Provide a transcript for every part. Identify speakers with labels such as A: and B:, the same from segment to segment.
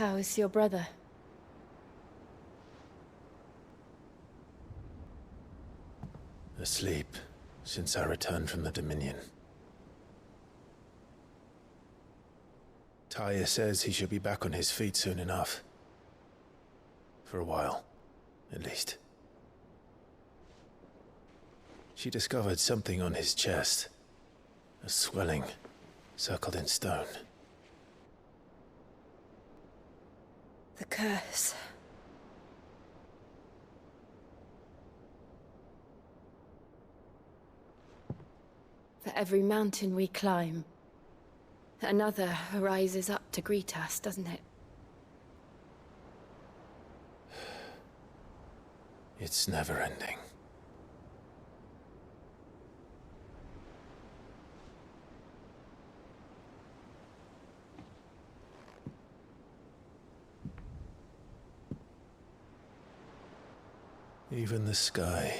A: How is your brother?
B: Asleep since I returned from the Dominion. Taya says he should be back on his feet soon enough. For a while, at least. She discovered something on his chest. A swelling, circled in stone.
A: The curse. For every mountain we climb, another rises up to greet us, doesn't it?
B: It's never ending. Even the sky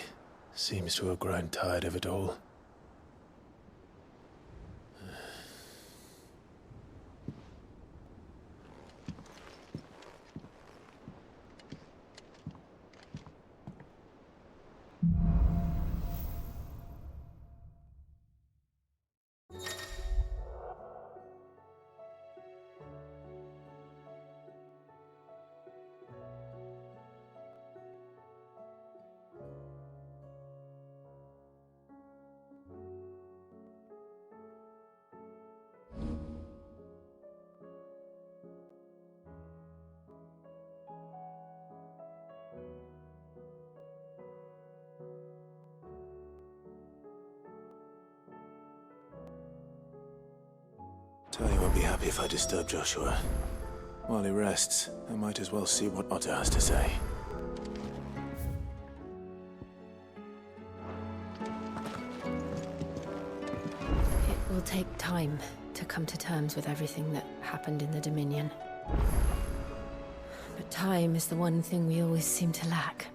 B: seems to have grown tired of it all. Tony won't be happy if I disturb Joshua. While he rests, I might as well see what Otter has to say.
A: It will take time to come to terms with everything that happened in the Dominion. But time is the one thing we always seem to lack.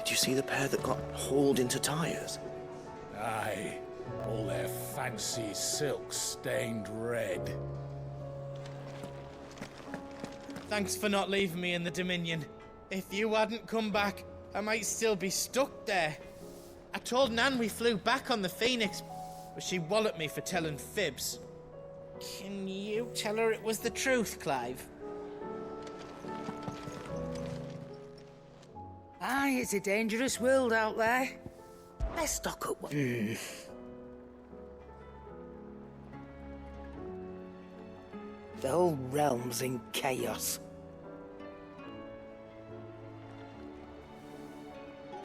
C: Did you see the pair that got hauled into tires?
D: Aye, all their fancy silks stained red.
E: Thanks for not leaving me in the Dominion. If you hadn't come back, I might still be stuck there. I told Nan we flew back on the Phoenix, but she walloped me for telling fibs. Can you tell her it was the truth, Clive?
F: Aye, it's a dangerous world out there. Let's stock up.
C: Hmm.
F: The whole realm's in chaos.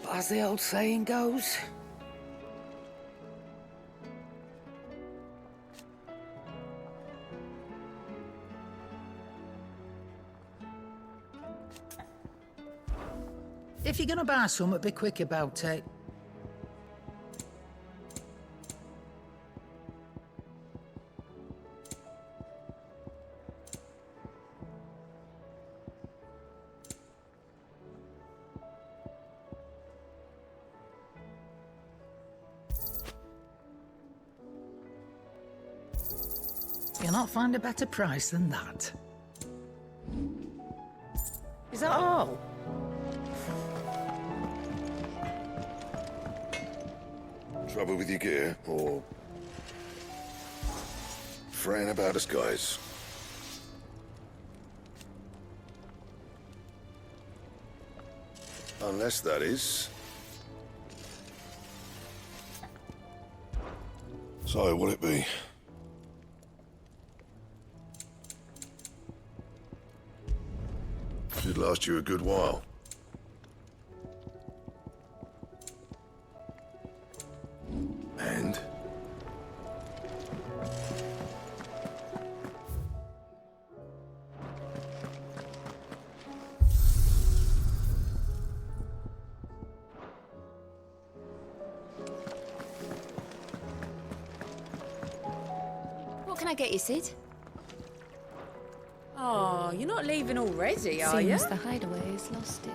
F: But as the old saying goes, if you're gonna buy something, be quick about it. You'll not find a better price than that. Is that all?
G: Trouble with your gear, or fretting about us, guys? Unless that is. So, what'll it be? Should last you a good while. And?
A: What can I get you, Sid?
F: Oh, you're not leaving already, are you?
A: Seems the hideaway has lost it.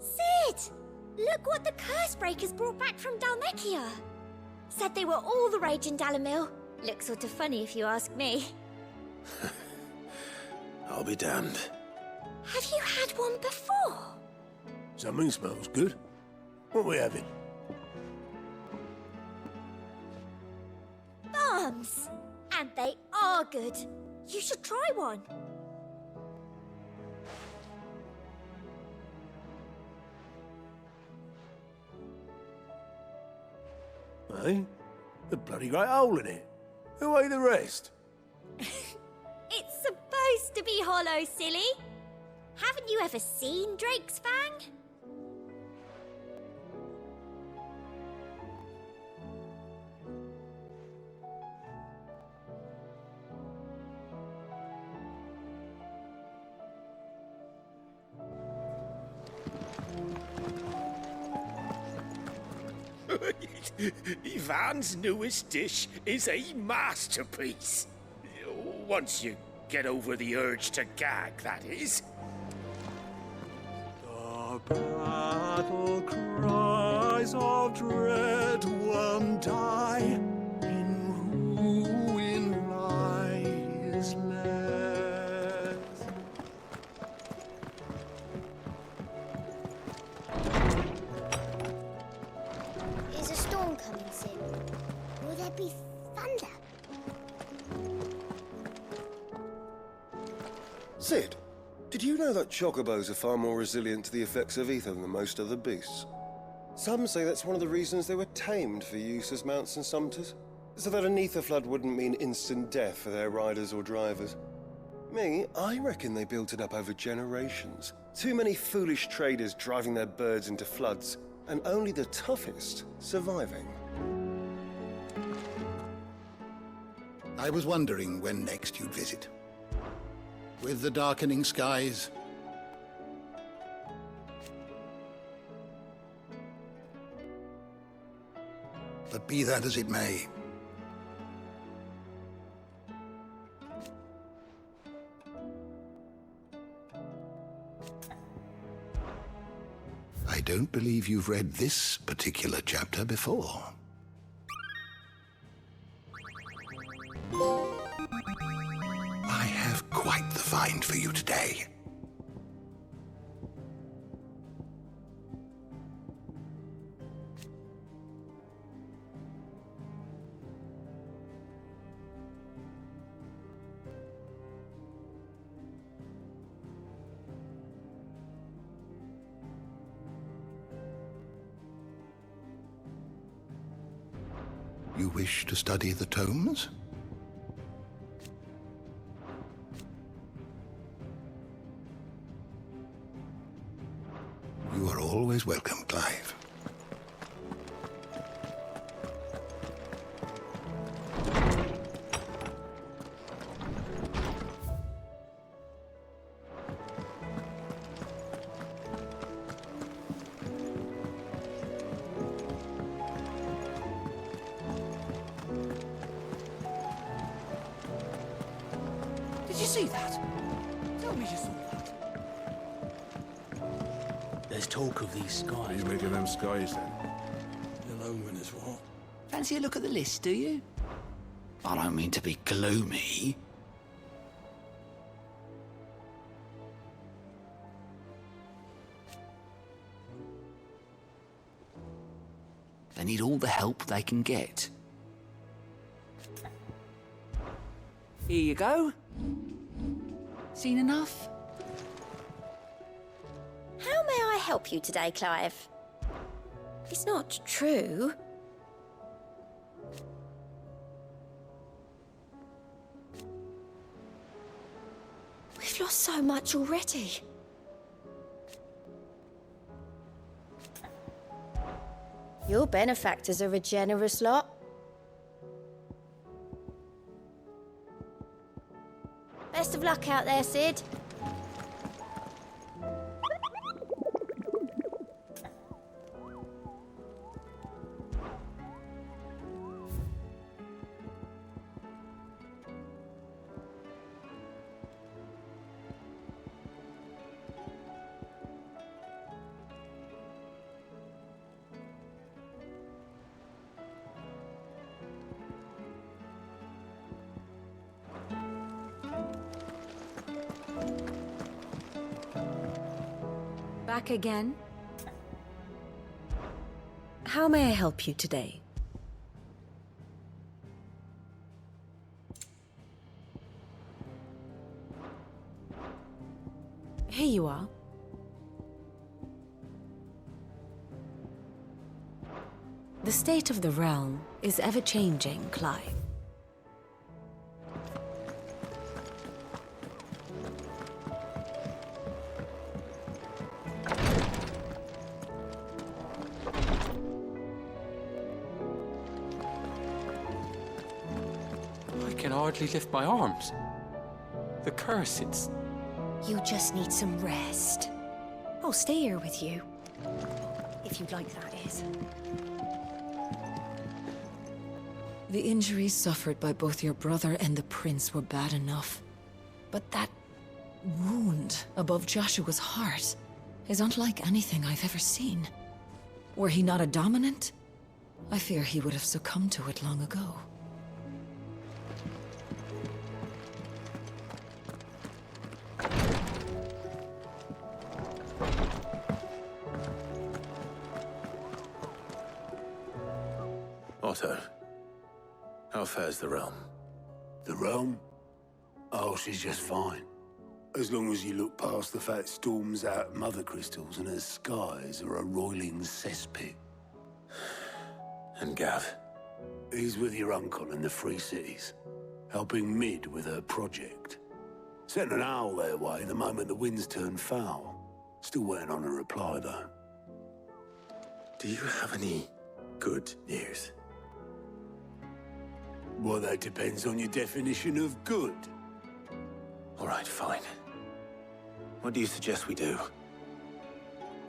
H: Sid! Look what the Cursebreakers brought back from Dalmekia. Said they were all the rage in Dalamil. Looks sort of funny if you ask me.
B: I'll be damned.
H: Have you had one before?
B: Something smells good. What are we having?
H: Bombs! And they are good. You should try one.
B: Eh? The bloody great hole in it. Who ate the rest?
H: It's supposed to be hollow, silly. Haven't you ever seen Drake's Fang?
D: Ivan's newest dish is a masterpiece. Once you get over the urge to gag, that is.
I: The battle cries of dread one die, in ruin lies left.
H: Is a storm coming soon? Will there be thunder?
G: Sid, did you know that chocobos are far more resilient to the effects of ether than most other beasts? Some say that's one of the reasons they were tamed for use as mounts and sumpters, so that an ether flood wouldn't mean instant death for their riders or drivers. Me, I reckon they built it up over generations. Too many foolish traders driving their birds into floods, and only the toughest surviving.
J: I was wondering when next you'd visit. With the darkening skies, but be that as it may, I don't believe you've read this particular chapter before. I have quite the find for you today. You wish to study the tomes? You are always welcome, Clive.
F: Did you see that? Tell me you saw that.
K: There's talk of these skies.
B: What are you making them skies then?
K: Your omen is what? Fancy a look at the list, do you? I don't mean to be gloomy.
L: They need all the help they can get. Here you go. Seen enough?
H: How may I help you today, Clive? It's not true. We've lost so much already. Your benefactors are a generous lot. Best of luck out there, Sid.
M: Back again? How may I help you today? Here you are. The state of the realm is ever-changing, Clive.
L: I can hardly lift my arms. The curse, it's...
A: You just need some rest. I'll stay here with you. If you'd like, that is.
M: The injuries suffered by both your brother and the prince were bad enough. But that wound above Joshua's heart is unlike anything I've ever seen. Were he not a dominant, I fear he would have succumbed to it long ago.
B: Otto, how fares the realm?
K: The realm? Oh, she's just fine. As long as you look past the fat storms out mother crystals and her skies are a roiling cesspit.
B: And Gav?
K: He's with your uncle in the Free Cities, helping Mid with her project. Sent an owl their way the moment the winds turned foul. Still waiting on a reply, though.
B: Do you have any good news?
K: Well, that depends on your definition of good.
B: All right, fine. What do you suggest we do?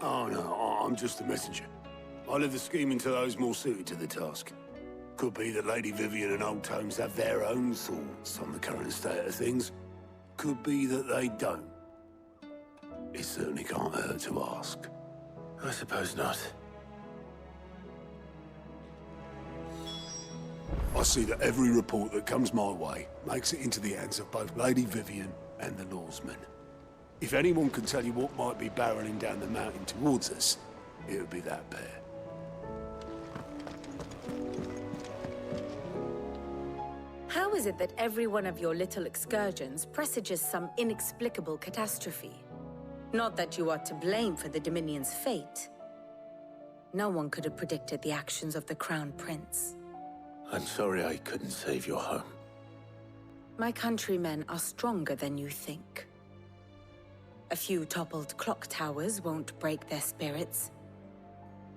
K: Oh, no, I'm just a messenger. I leave the scheming to those more suited to the task. Could be that Lady Vivian and Old Tomes have their own thoughts on the current state of things. Could be that they don't. It certainly can't hurt to ask.
B: I suppose not.
K: I see that every report that comes my way makes it into the hands of both Lady Vivian and the Lawsmen. If anyone can tell you what might be barreling down the mountain towards us, it would be that pair.
M: How is it that every one of your little excursions presages some inexplicable catastrophe? Not that you are to blame for the Dominion's fate. No one could have predicted the actions of the Crown Prince.
B: I'm sorry I couldn't save your home.
M: My countrymen are stronger than you think. A few toppled clock towers won't break their spirits.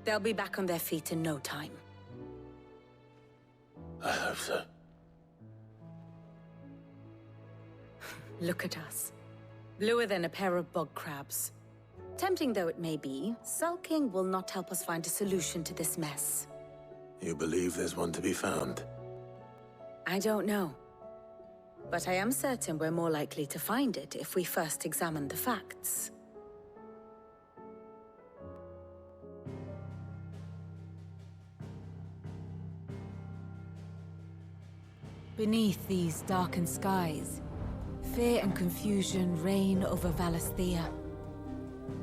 M: They'll be back on their feet in no time.
B: I hope so.
M: Look at us. Bluer than a pair of bog crabs. Tempting though it may be, sulking will not help us find a solution to this mess.
B: You believe there's one to be found?
M: I don't know. But I am certain we're more likely to find it if we first examine the facts. Beneath these darkened skies, fear and confusion reign over Valisthea.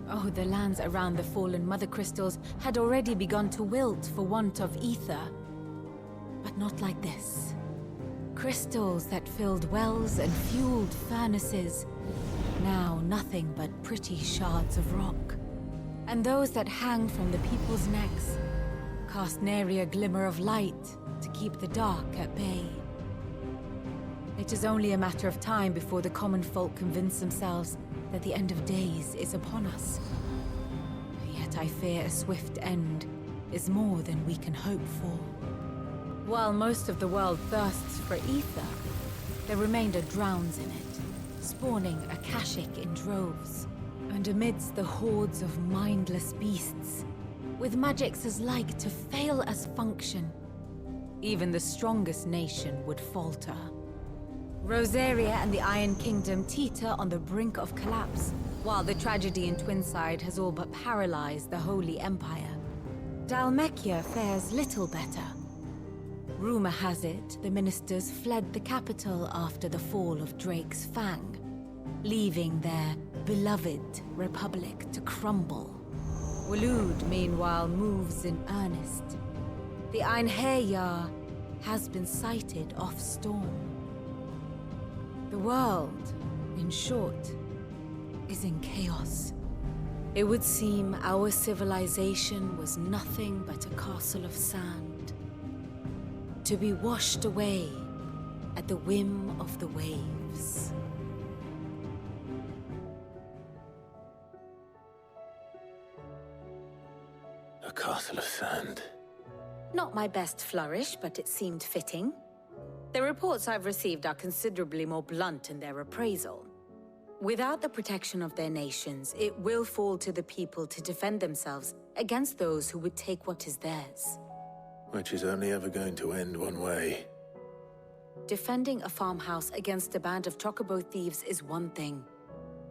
N: Oh, the lands around the fallen Mother Crystals had already begun to wilt for want of ether. But not like this. Crystals that filled wells and fueled furnaces. Now nothing but pretty shards of rock. And those that hang from the people's necks cast nary a glimmer of light to keep the dark at bay. It is only a matter of time before the common folk convince themselves that the end of days is upon us. Yet I fear a swift end is more than we can hope for. While most of the world thirsts for ether, the remainder drowns in it, spawning Akashic in droves. And amidst the hordes of mindless beasts, with magics as like to fail as function, even the strongest nation would falter. Rosaria and the Iron Kingdom teeter on the brink of collapse, while the tragedy in Twinside has all but paralyzed the Holy Empire. Dhalmekia fares little better. Rumor has it the ministers fled the capital after the fall of Drake's Fang, leaving their beloved republic to crumble. Waloed, meanwhile, moves in earnest. The Einherjar has been sighted off Storm. The world, in short, is in chaos. It would seem our civilization was nothing but a castle of sand, to be washed away at the whim of the waves.
B: A castle of sand.
N: Not my best flourish, but it seemed fitting. The reports I've received are considerably more blunt in their appraisal. Without the protection of their nations, it will fall to the people to defend themselves against those who would take what is theirs.
B: Which is only ever going to end one way.
N: Defending a farmhouse against a band of chocobo thieves is one thing,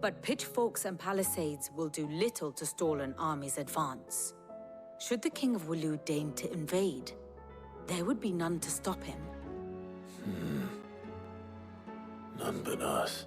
N: but pitchforks and palisades will do little to stall an army's advance. Should the King of Waloed deign to invade, there would be none to stop him.
B: None but us.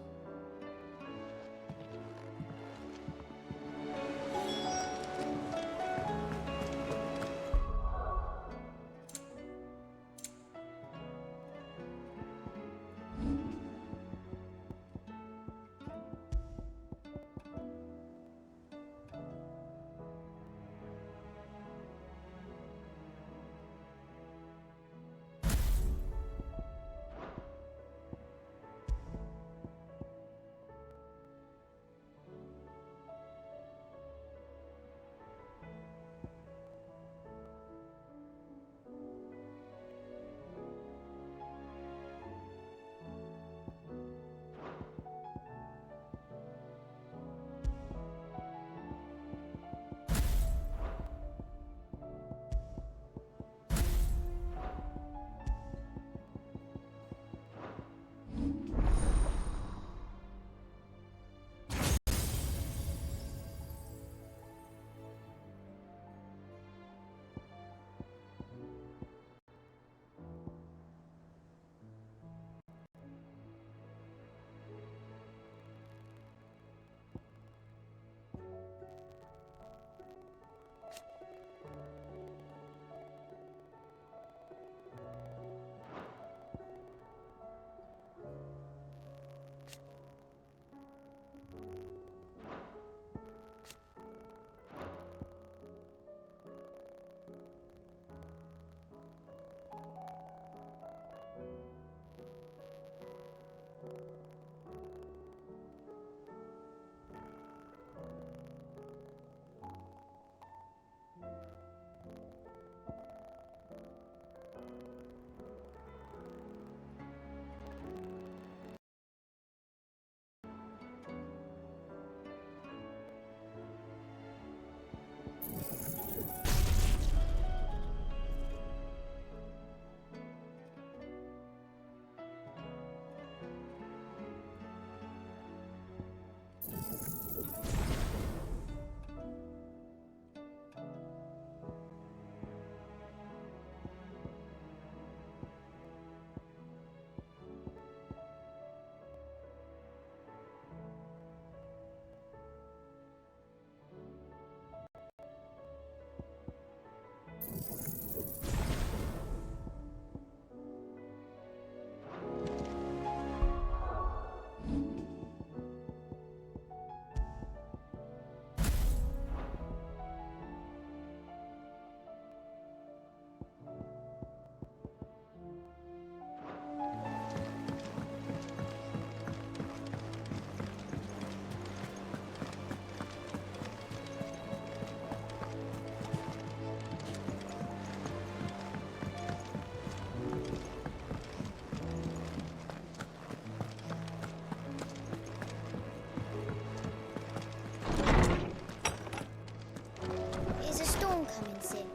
H: coming soon.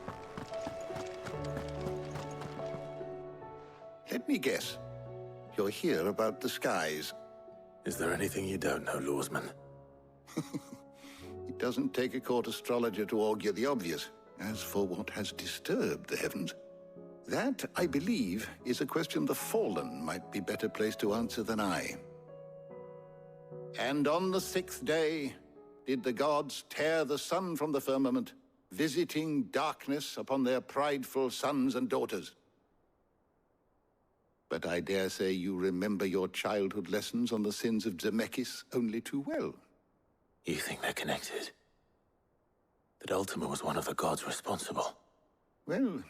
J: Let me guess. You're here about the skies.
B: Is there anything you don't know, Lawsman?
J: It doesn't take a court astrologer to augur the obvious. As for what has disturbed the heavens, that, I believe, is a question the Fallen might be better placed to answer than I. And on the 6th day did the gods tear the sun from the firmament, visiting darkness upon their prideful sons and daughters. But I dare say you remember your childhood lessons on the sins of Zemeckis only too well.
B: You think they're connected? That Ultima was one of the gods responsible?
J: Well,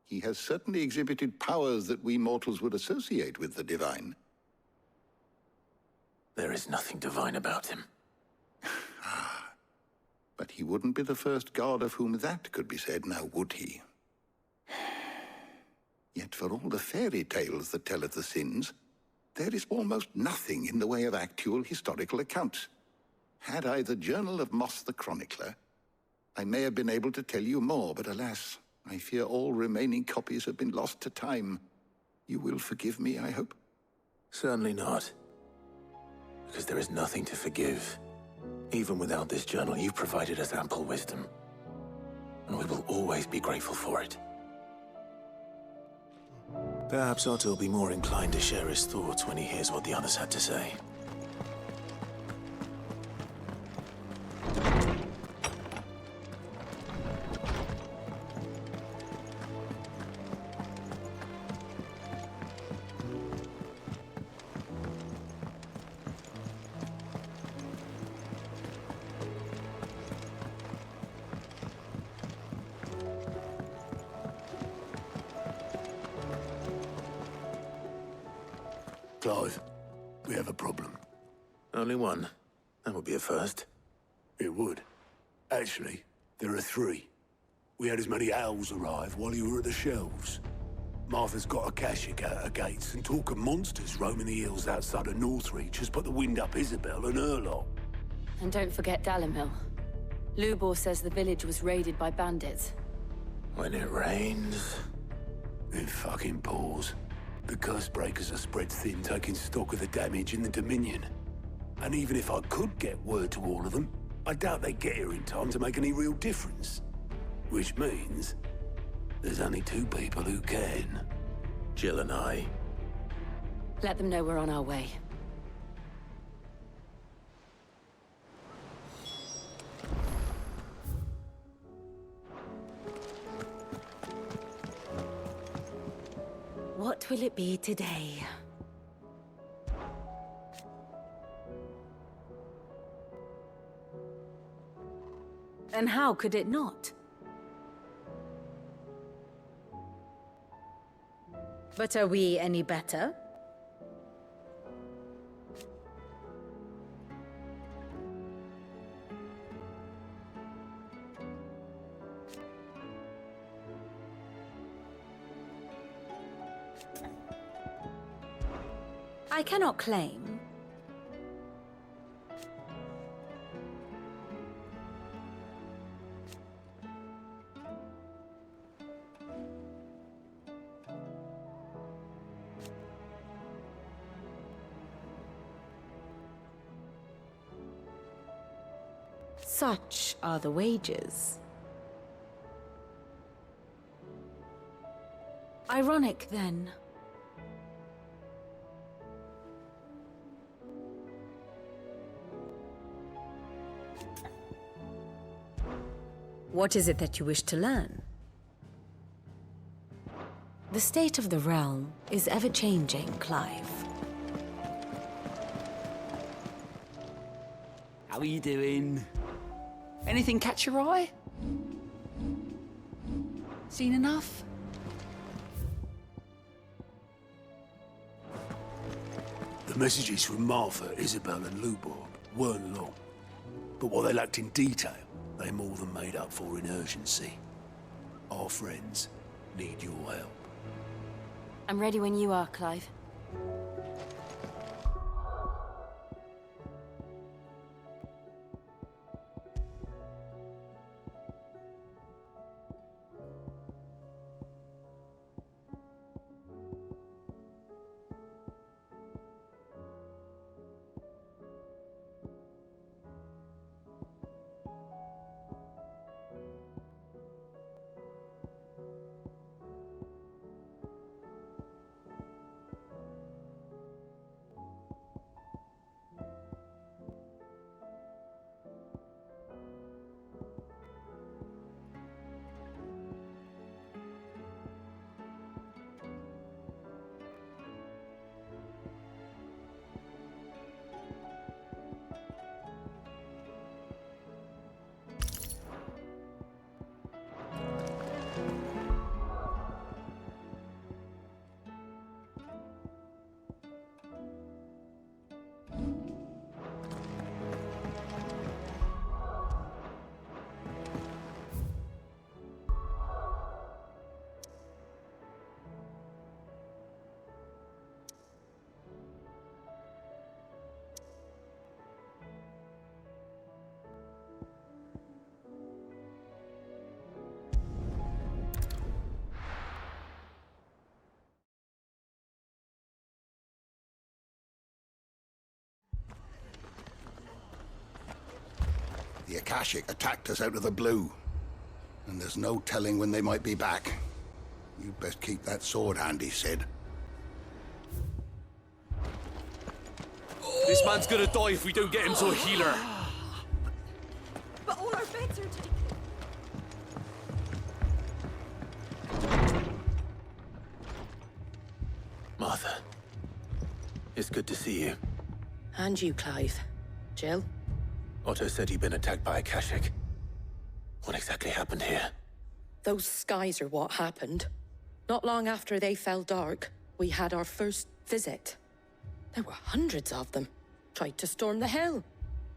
J: he has certainly exhibited powers that we mortals would associate with the divine.
B: There is nothing divine about him.
J: But he wouldn't be the first god of whom that could be said, now would he? Yet for all the fairy tales that tell of the sins, there is almost nothing in the way of actual historical accounts. Had I the Journal of Moss the Chronicler, I may have been able to tell you more, but alas, I fear all remaining copies have been lost to time. You will forgive me, I hope?
B: Certainly not. Because there is nothing to forgive. Even without this journal, you've provided us ample wisdom. And we will always be grateful for it. Perhaps Otto will be more inclined to share his thoughts when he hears what the others had to say.
K: Clive, we have a problem.
B: Only one. That would be a first.
K: It would. Actually, there are 3. We had as many owls arrive while you were at the shelves. Martha's got a Akashic out her gates, and talk of monsters roaming the hills outside of Northreach has put the wind up Isabel and her lot.
A: And don't forget Dalimil. Lubor says the village was raided by bandits.
B: When it rains...
K: It fucking pours. The curse breakers are spread thin, taking stock of the damage in the Dominion. And even if I could get word to all of them, I doubt they'd get here in time to make any real difference. Which means there's only 2 people who can.
B: Jill and I.
A: Let them know we're on our way. What will it be today? And how could it not? But are we any better? I cannot claim. Such are the wages. Ironic, then. What is it that you wish to learn? The state of the realm is ever-changing, Clive.
O: How are you doing? Anything catch your eye? Seen enough?
K: The messages from Martha, Isabel and Luborg weren't long. But what they lacked in detail, they more than made up for in urgency. Our friends need your help.
A: I'm ready when you are, Clive.
J: The Akashic attacked us out of the blue, and there's no telling when they might be back. You'd best keep that sword handy, Sid.
L: This man's gonna die if we don't get him to a healer.
A: But all our beds are taken.
B: Martha, it's good to see you.
F: And you, Clive. Jill?
B: Otto said you'd been attacked by Akashic. What exactly happened here?
F: Those skies are what happened. Not long after they fell dark, we had our first visit. There were hundreds of them. Tried to storm the hill.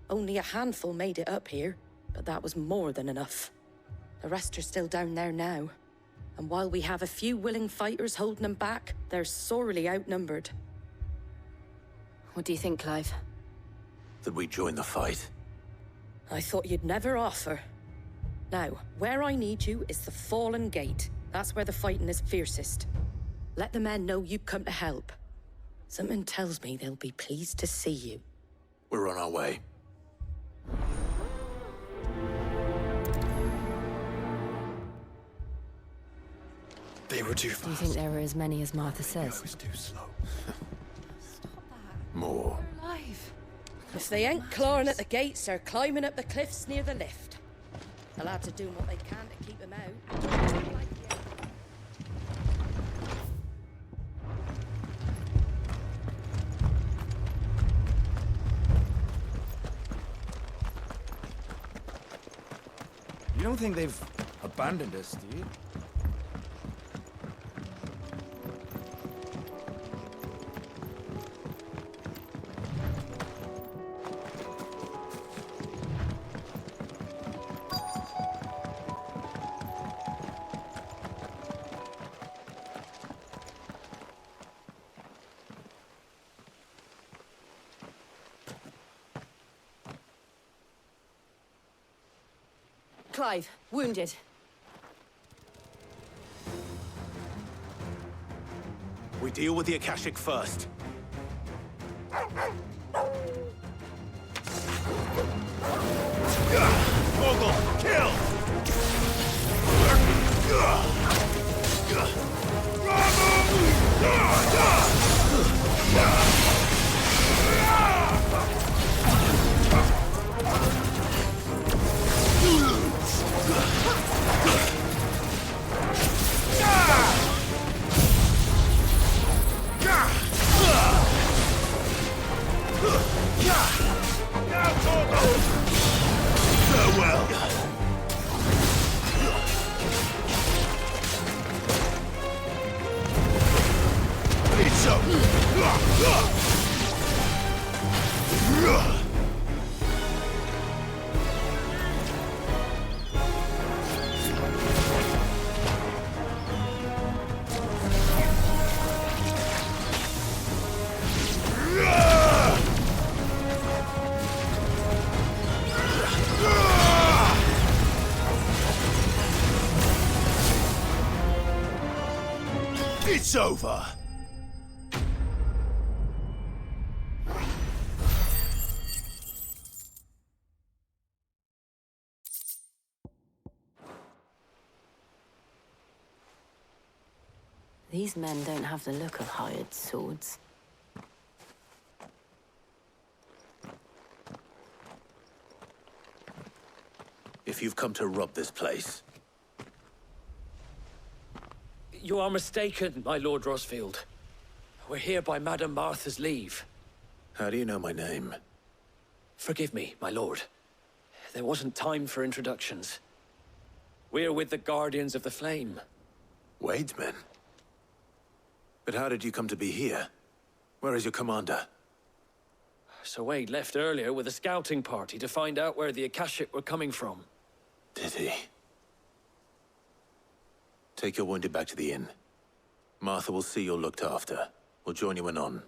F: Only a handful made it up here, but that was more than enough. The rest are still down there now. And while we have a few willing fighters holding them back, they're sorely outnumbered.
A: What do you think, Clive?
B: That we join the fight?
F: I thought you'd never offer. Now, where I need you is the Fallen Gate. That's where the fighting is fiercest. Let the men know you've come to help. Something tells me they'll be pleased to see you.
B: We're on our way.
L: They were too fast.
A: Do you think there were as many as Martha says?
L: It was too slow.
B: More.
A: Clive.
F: If they ain't clawing at the gates, they're climbing up the cliffs near the lift. The lads are doing what they can to keep them out.
L: You don't think they've abandoned us, do you?
A: Clive, wounded.
B: We deal with the Akashic first.
D: Mogul, kill! Farewell! It's It's over.
A: These men don't have the look of hired swords.
B: If you've come to rob this place,
P: You are mistaken, my Lord Rosfield. We're here by Madame Martha's leave.
B: how do you know my name?
P: Forgive me, my lord. There wasn't time for introductions. We're with the Guardians of the Flame.
B: Wade's men? But how did you come to be here? Where is your commander?
P: Sir Wade left earlier with a scouting party to find out where the Akashic were coming from.
B: Did he? Take your wounded back to the inn. Martha will see you're looked after. We'll join you anon.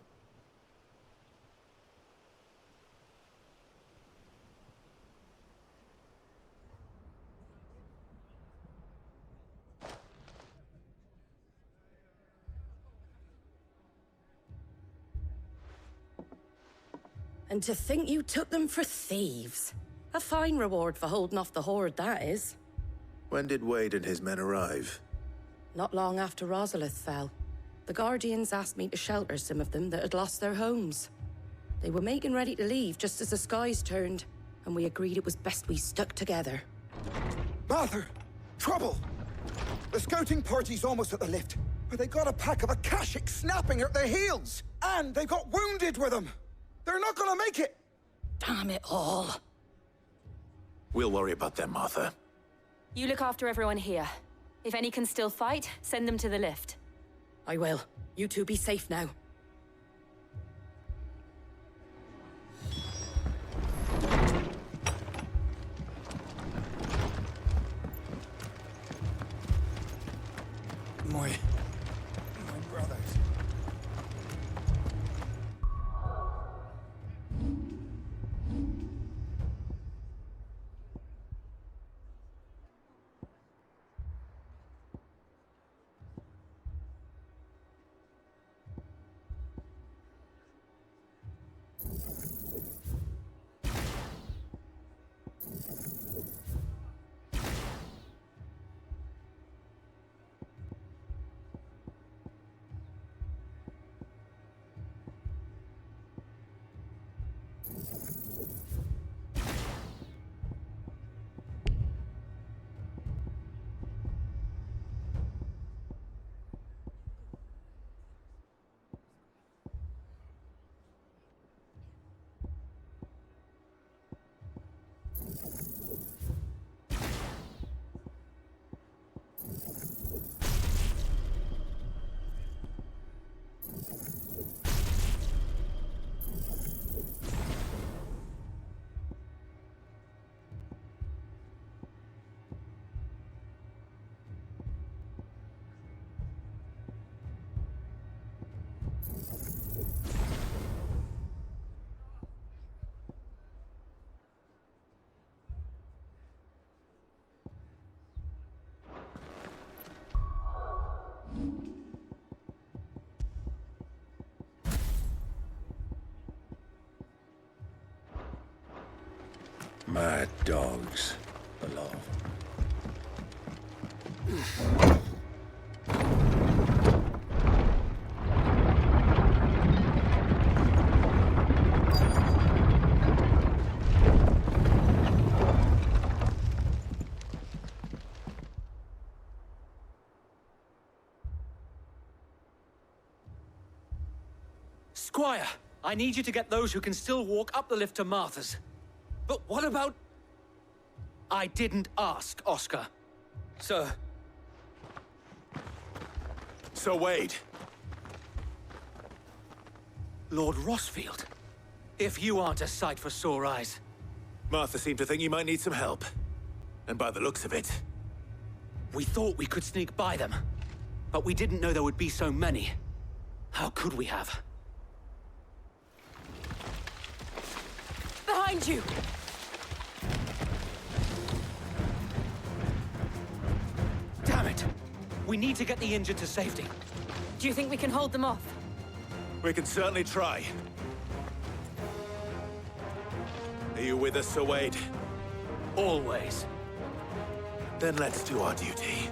F: And to think you took them for thieves. A fine reward for holding off the horde, that is.
B: When did Wade and his men arrive?
F: Not long after Rosalith fell. The Guardians asked me to shelter some of them that had lost their homes. They were making ready to leave just as the skies turned, and we agreed it was best we stuck together.
Q: Martha! Trouble! The scouting party's almost at the lift, but they got a pack of Akashic snapping at their heels! And they got wounded with them! They're not gonna make it!
F: Damn it all.
B: We'll worry about them, Martha.
R: You look after everyone here. If any can still fight, send them to the lift.
F: I will. You two be safe now.
Q: My brothers.
B: Mad dogs below.
O: Squire, I need you to get those who can still walk up the lift to Martha's. But what about... I didn't ask, Oscar. Sir.
B: So Wade.
O: Lord Rossfield. If you aren't a sight for sore eyes.
B: Martha seemed to think you might need some help. And by the looks of it...
O: We thought we could sneak by them. But we didn't know there would be so many. How could we have?
R: Behind you!
O: Damn it! We need to get the injured to safety.
R: Do you think we can hold them off?
B: We can certainly try. Are you with us, Sir Wade?
O: Always.
B: Then let's do our duty.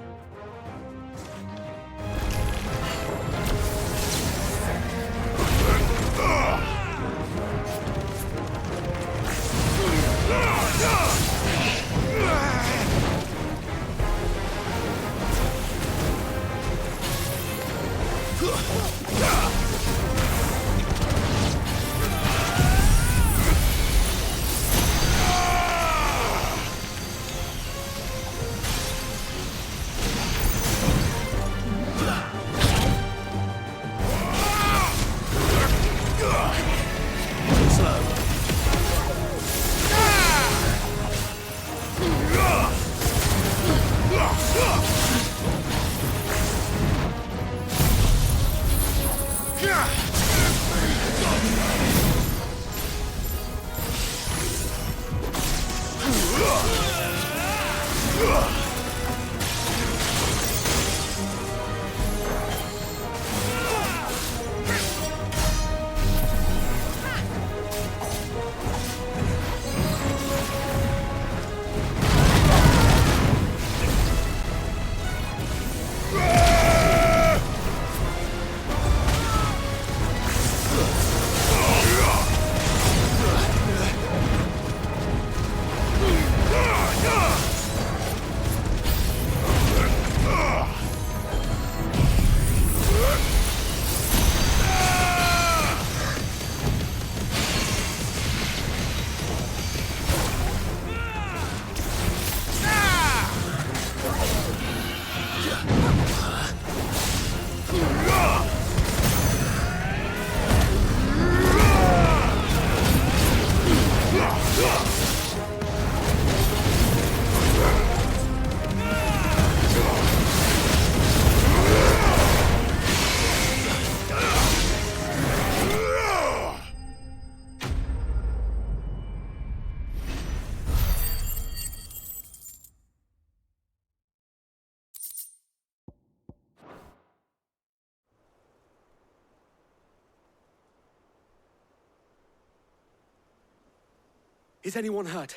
P: Is anyone hurt?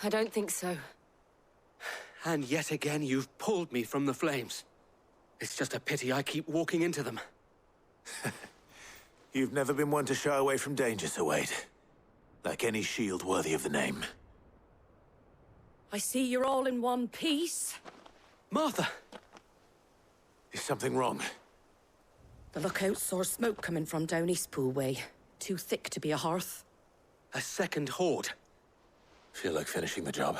R: I don't think so.
P: And yet again, you've pulled me from the flames. It's just a pity I keep walking into them.
B: You've never been one to shy away from danger, Sir Wade. Like any shield worthy of the name.
F: I see you're all in one piece.
P: Martha!
B: Is something wrong?
F: The lookout saw smoke coming from down Eastpool way. Too thick to be a hearth.
P: A second horde.
B: Feel like finishing the job?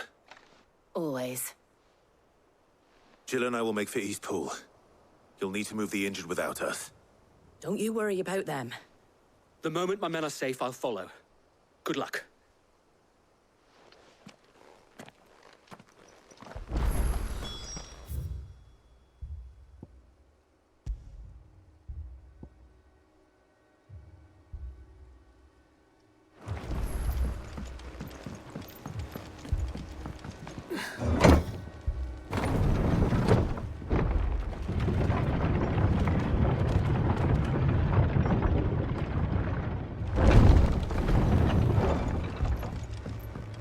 R: Always.
B: Jill and I will make for Eastpool. You'll need to move the injured without us.
F: Don't you worry about them.
P: The moment my men are safe, I'll follow. Good luck.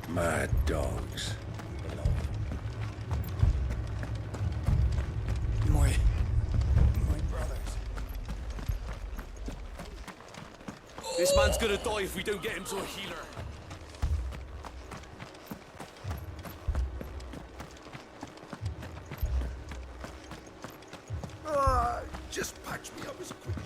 K: Mad dogs.
Q: My brothers.
L: This man's gonna die if we don't get him to a healer.
K: Just patch me up as quick as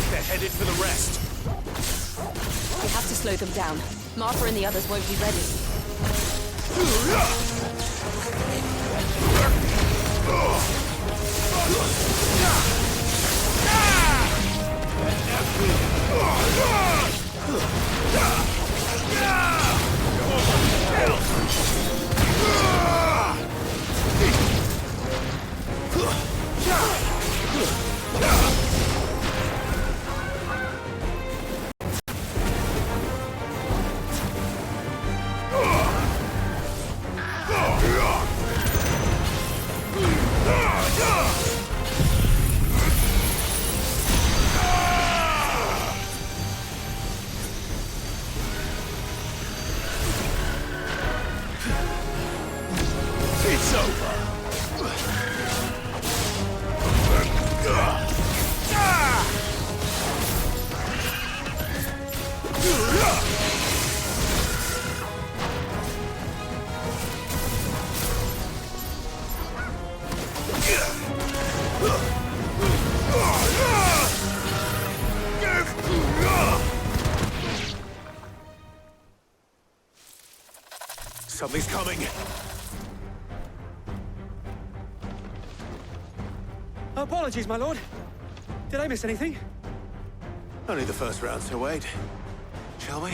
L: They're headed for the rest.
R: We have to slow them down. Martha and the others won't be ready.
L: It's over.
B: Something's coming.
P: Apologies, my lord. Did I miss anything?
B: Only the first round, Sir Wade. Shall we?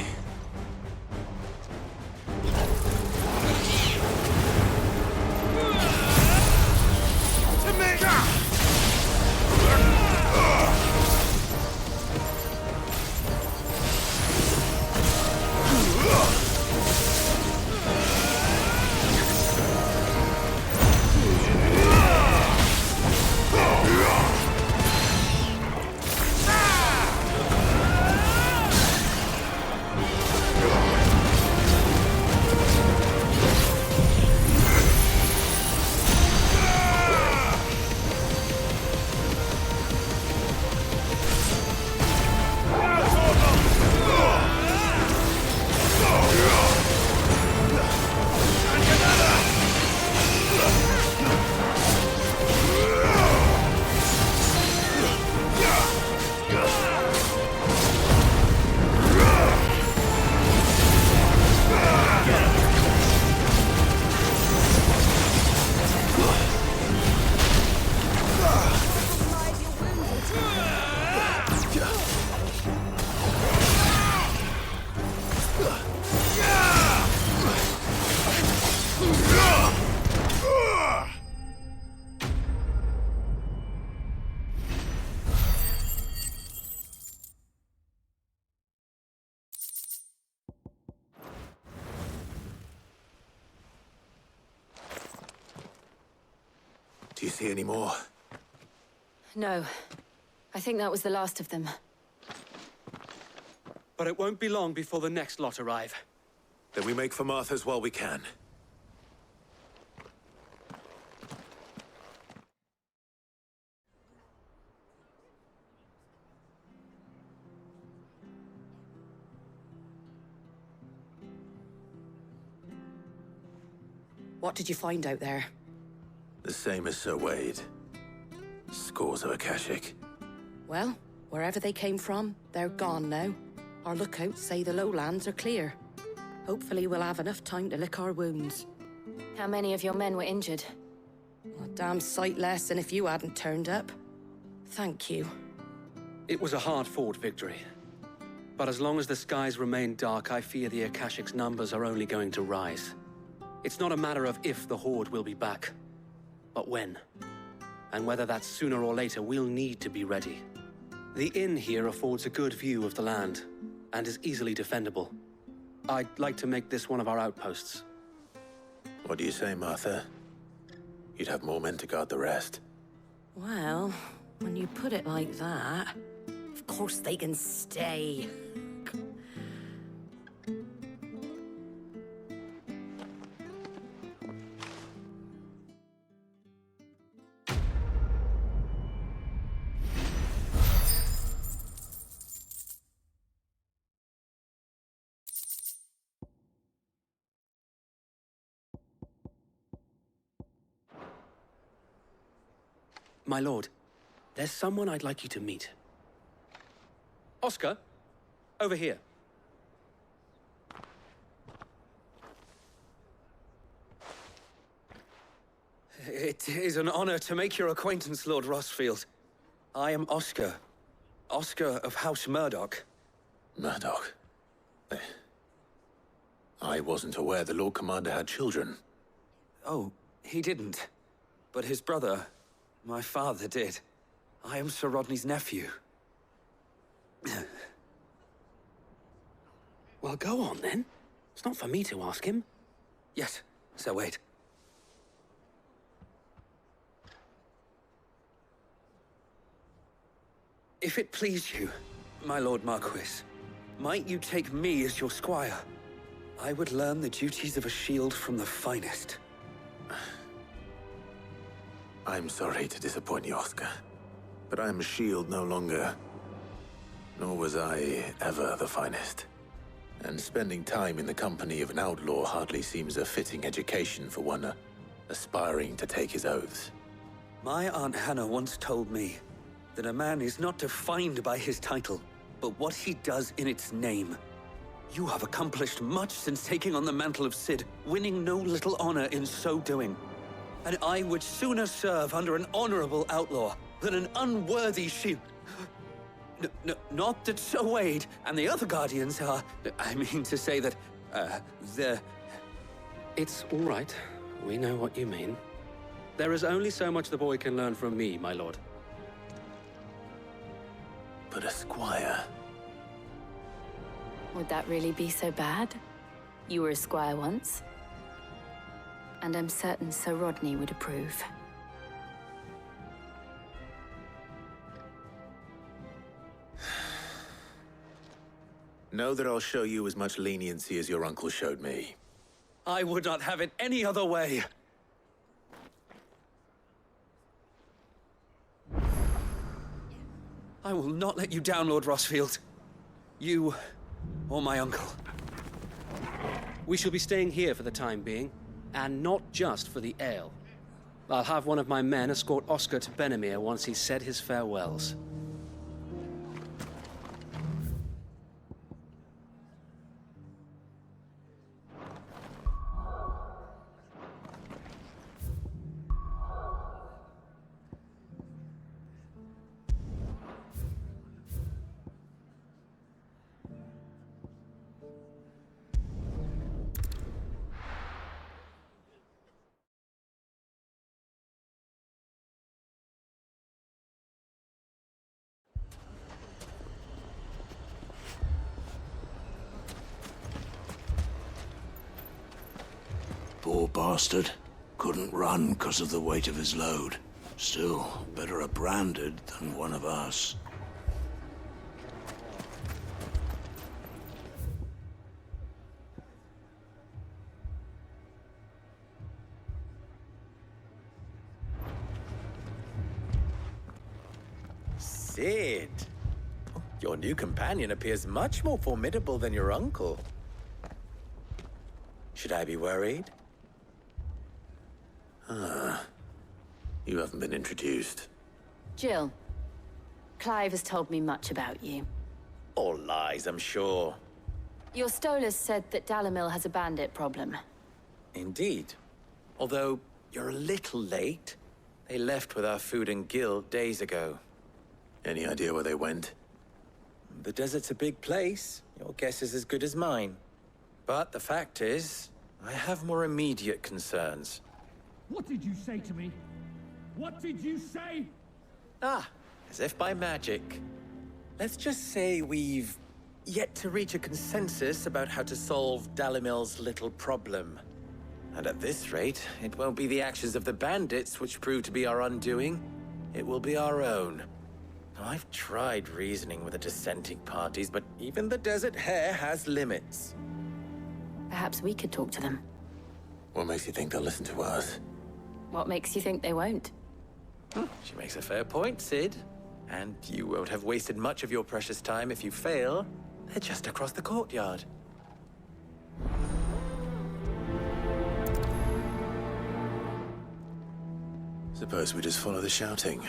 B: Do you see any more?
A: No. I think that was the last of them.
O: But it won't be long before the next lot arrive.
B: Then we make for Martha's while we can.
F: What did you find out there?
B: The same as Sir Wade. Scores of Akashic.
F: Well, wherever they came from, they're gone now. Our lookouts say the lowlands are clear. Hopefully we'll have enough time to lick our wounds.
A: How many of your men were injured?
F: A damn sight less than if you hadn't turned up. Thank you.
O: It was a hard-fought victory. But as long as the skies remain dark, I fear the Akashic's numbers are only going to rise. It's not a matter of if the Horde will be back, but when. And whether that's sooner or later, we'll need to be ready. The inn here affords a good view of the land, and is easily defendable. I'd like to make this one of our outposts.
B: What do you say, Martha? You'd have more men to guard the rest.
F: Well, when you put it like that, of course they can stay.
O: My lord, there's someone I'd like you to meet. Oscar, over here. It is an honor to make your acquaintance, Lord Rossfield. I am Oscar. Oscar of House Murdoch.
B: Murdoch? I wasn't aware the Lord Commander had children.
S: Oh, he didn't. But his brother, my father, did. I am Sir Rodney's nephew.
O: Well, go on, then. It's not for me to ask him.
S: Yes, Sir Wade. If it please you, my Lord Marquis, might you take me as your squire? I would learn the duties of a shield from the finest.
B: I'm sorry to disappoint you, Oscar, but I'm a shield no longer. Nor was I ever the finest. And spending time in the company of an outlaw hardly seems a fitting education for one aspiring to take his oaths.
S: My Aunt Hannah once told me that a man is not defined by his title, but what he does in its name. You have accomplished much since taking on the mantle of Cid, winning no little honor in so doing. And I would sooner serve under an honorable outlaw than an unworthy shield. Not that Sir Wade and the other Guardians are... I mean to say that, they're...
O: It's all right. We know what you mean. There is only so much the boy can learn from me, my lord.
B: But a squire...
A: Would that really be so bad? You were a squire once. And I'm certain Sir Rodney would approve.
B: Know that I'll show you as much leniency as your uncle showed me.
S: I would not have it any other way. I will not let you down, Lord Rossfield. You, or my uncle.
O: We shall be staying here for the time being, and not just for the ale. I'll have one of my men escort Oscar to Benimir once he's said his farewells.
K: Poor bastard. Couldn't run because of the weight of his load.
I: Still, better a branded than one of us.
T: Sid! Your new companion appears much more formidable than your uncle. Should I be worried?
B: You haven't been introduced.
R: Jill, Clive has told me much about you.
T: All lies, I'm sure.
R: Your Stolas said that Dalamil has a bandit problem.
T: Indeed. Although, you're a little late. They left with our food and guild days ago.
B: Any idea where they went?
T: The desert's a big place. Your guess is as good as mine. But the fact is, I have more immediate concerns.
U: What did you say to me? What did you say?
T: As if by magic. Let's just say we've yet to reach a consensus about how to solve Dalamil's little problem. And at this rate, it won't be the actions of the bandits which prove to be our undoing. It will be our own. Now, I've tried reasoning with the dissenting parties, but even the Desert Hare has limits.
R: Perhaps we could talk to them.
B: What makes you think they'll listen to us?
R: What makes you think they won't?
T: She makes a fair point, Sid. And you won't have wasted much of your precious time if you fail. They're just across the courtyard.
B: Suppose we just follow the shouting.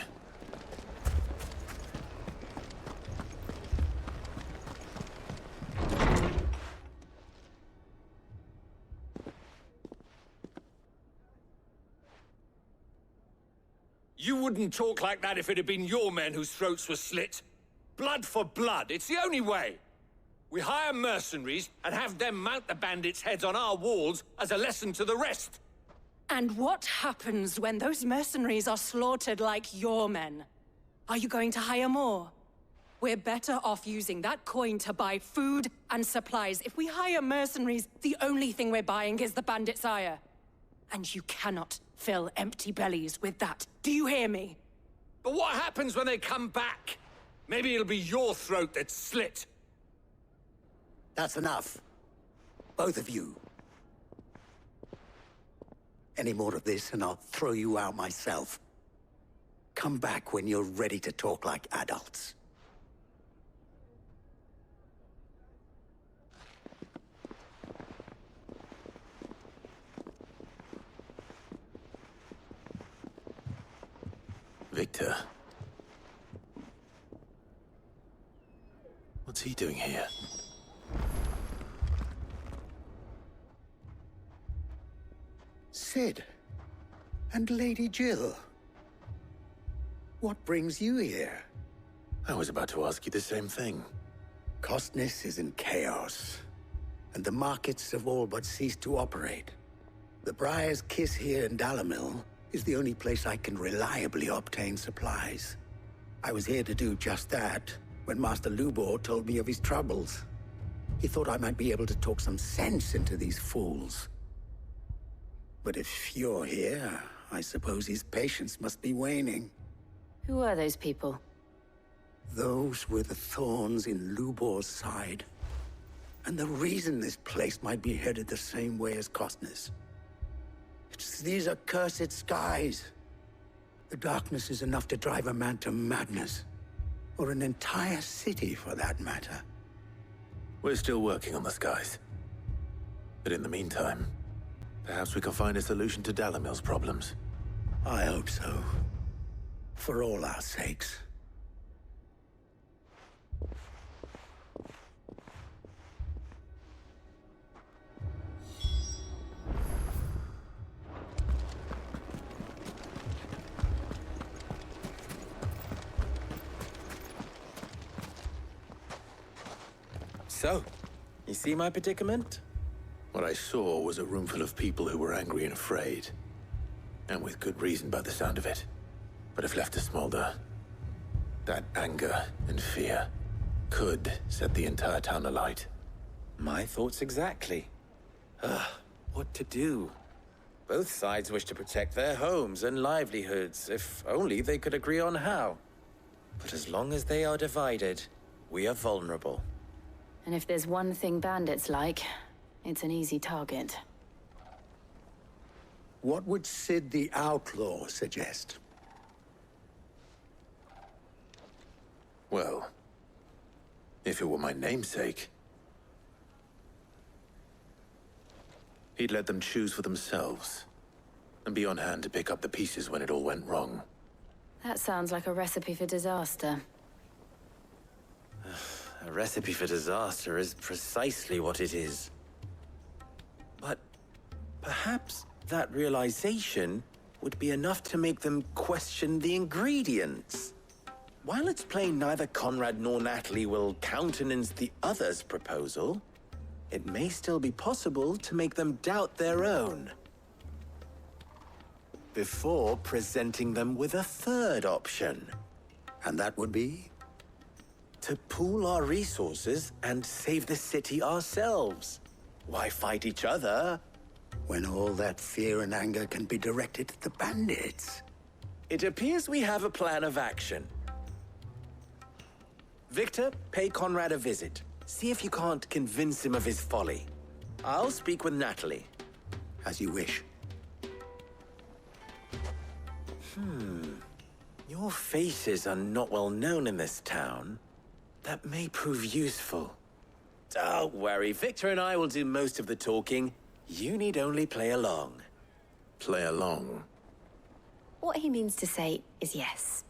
V: You wouldn't talk like that if it had been your men whose throats were slit. Blood for blood, it's the only way. We hire mercenaries and have them mount the bandits' heads on our walls as a lesson to the rest.
F: And what happens when those mercenaries are slaughtered like your men? Are you going to hire more? We're better off using that coin to buy food and supplies. If we hire mercenaries, the only thing we're buying is the bandits' ire. And you cannot fill empty bellies with that. Do you hear me?
V: But what happens when they come back? Maybe it'll be your throat that's slit.
W: That's enough. Both of you. Any more of this and I'll throw you out myself. Come back when you're ready to talk like adults.
B: Victor. What's he doing here?
W: Sid. And Lady Jill. What brings you here?
B: I was about to ask you the same thing.
W: Costness is in chaos, and the markets have all but ceased to operate. The Briar's Kiss here in Dalamil is the only place I can reliably obtain supplies. I was here to do just that when Master Lubor told me of his troubles. He thought I might be able to talk some sense into these fools. But if you're here, I suppose his patience must be waning.
R: Who are those people?
W: Those were the thorns in Lubor's side. And the reason this place might be headed the same way as Costness. It's these accursed skies. The darkness is enough to drive a man to madness. Or an entire city, for that matter.
B: We're still working on the skies. But in the meantime, perhaps we can find a solution to Dalamil's problems.
W: I hope so. For all our sakes.
T: So, you see my predicament?
B: What I saw was a room full of people who were angry and afraid. And with good reason by the sound of it. But if left to smolder, that anger and fear could set the entire town alight.
T: My thoughts exactly. What to do? Both sides wish to protect their homes and livelihoods, if only they could agree on how. But as long as they are divided, we are vulnerable.
R: And if there's one thing bandits like, it's an easy target.
W: What would Sid the Outlaw suggest?
B: Well, if it were my namesake, he'd let them choose for themselves, and be on hand to pick up the pieces when it all went wrong.
R: That sounds like a recipe for disaster.
T: A recipe for disaster is precisely what it is. But perhaps that realization would be enough to make them question the ingredients. While it's plain neither Conrad nor Natalie will countenance the other's proposal, it may still be possible to make them doubt their own. Before presenting them with a third option.
W: And that would be?
T: To pool our resources and save the city ourselves. Why fight each other?
W: When all that fear and anger can be directed at the bandits.
T: It appears we have a plan of action. Victor, pay Conrad a visit. See if you can't convince him of his folly. I'll speak with Natalie.
W: As you wish.
T: Your faces are not well known in this town. That may prove useful. Don't worry, Victor and I will do most of the talking. You need only play along.
B: Play along?
R: What he means to say is yes.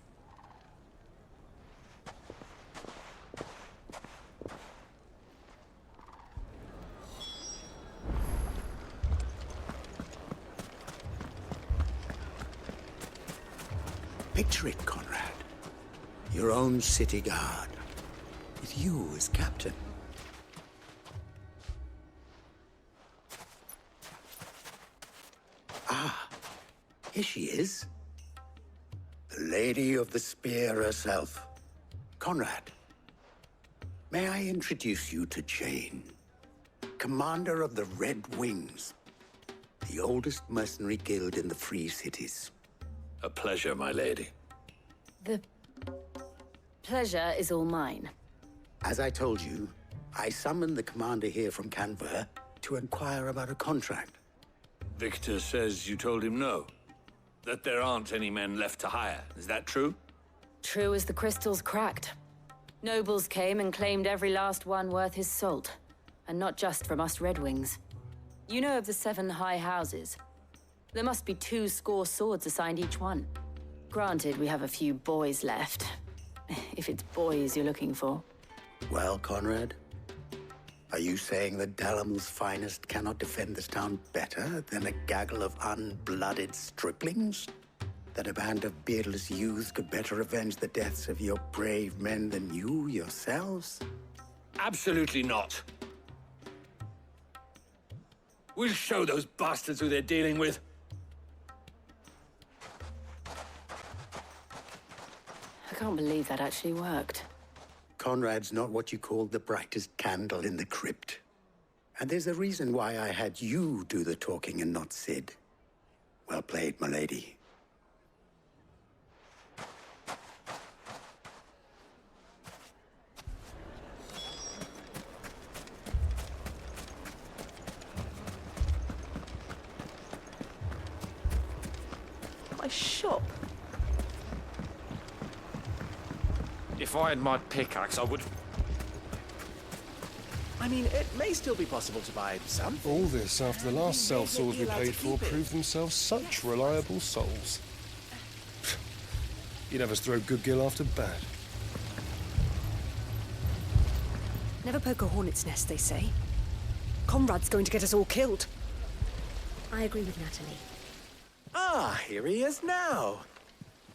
W: Picture it, Conrad. Your own city guard. With you as captain. Ah, here she is. The Lady of the Spear herself. Conrad, may I introduce you to Jane, commander of the Red Wings, the oldest mercenary guild in the Free Cities.
I: A pleasure, my lady.
R: The pleasure is all mine.
W: As I told you, I summoned the commander here from Canberra to inquire about a contract.
I: Victor says you told him no. That there aren't any men left to hire. Is that true?
R: True as the crystals cracked. Nobles came and claimed every last one worth his salt. And not just from us Red Wings. You know of the 7 high houses. There must be 2 swords assigned each one. Granted, we have a few boys left. If it's boys you're looking for.
W: Well, Conrad, are you saying that Dalamil's finest cannot defend this town better than a gaggle of unblooded striplings? That a band of beardless youths could better avenge the deaths of your brave men than you yourselves?
V: Absolutely not. We'll show those bastards who they're dealing with.
R: I can't believe that actually worked.
W: Conrad's not what you call the brightest candle in the crypt. And there's a reason why I had you do the talking and not Sid. Well played, my lady.
A: My shop.
L: If I had my pickaxe, I would...
T: I mean, it may still be possible to buy something.
C: All this after the last sellswords we paid for proved themselves such reliable souls. You'd have us throw good gil after bad.
E: Never poke a hornet's nest, they say. Conrad's going to get us all killed. I agree with Natalie.
T: Ah, here he is now.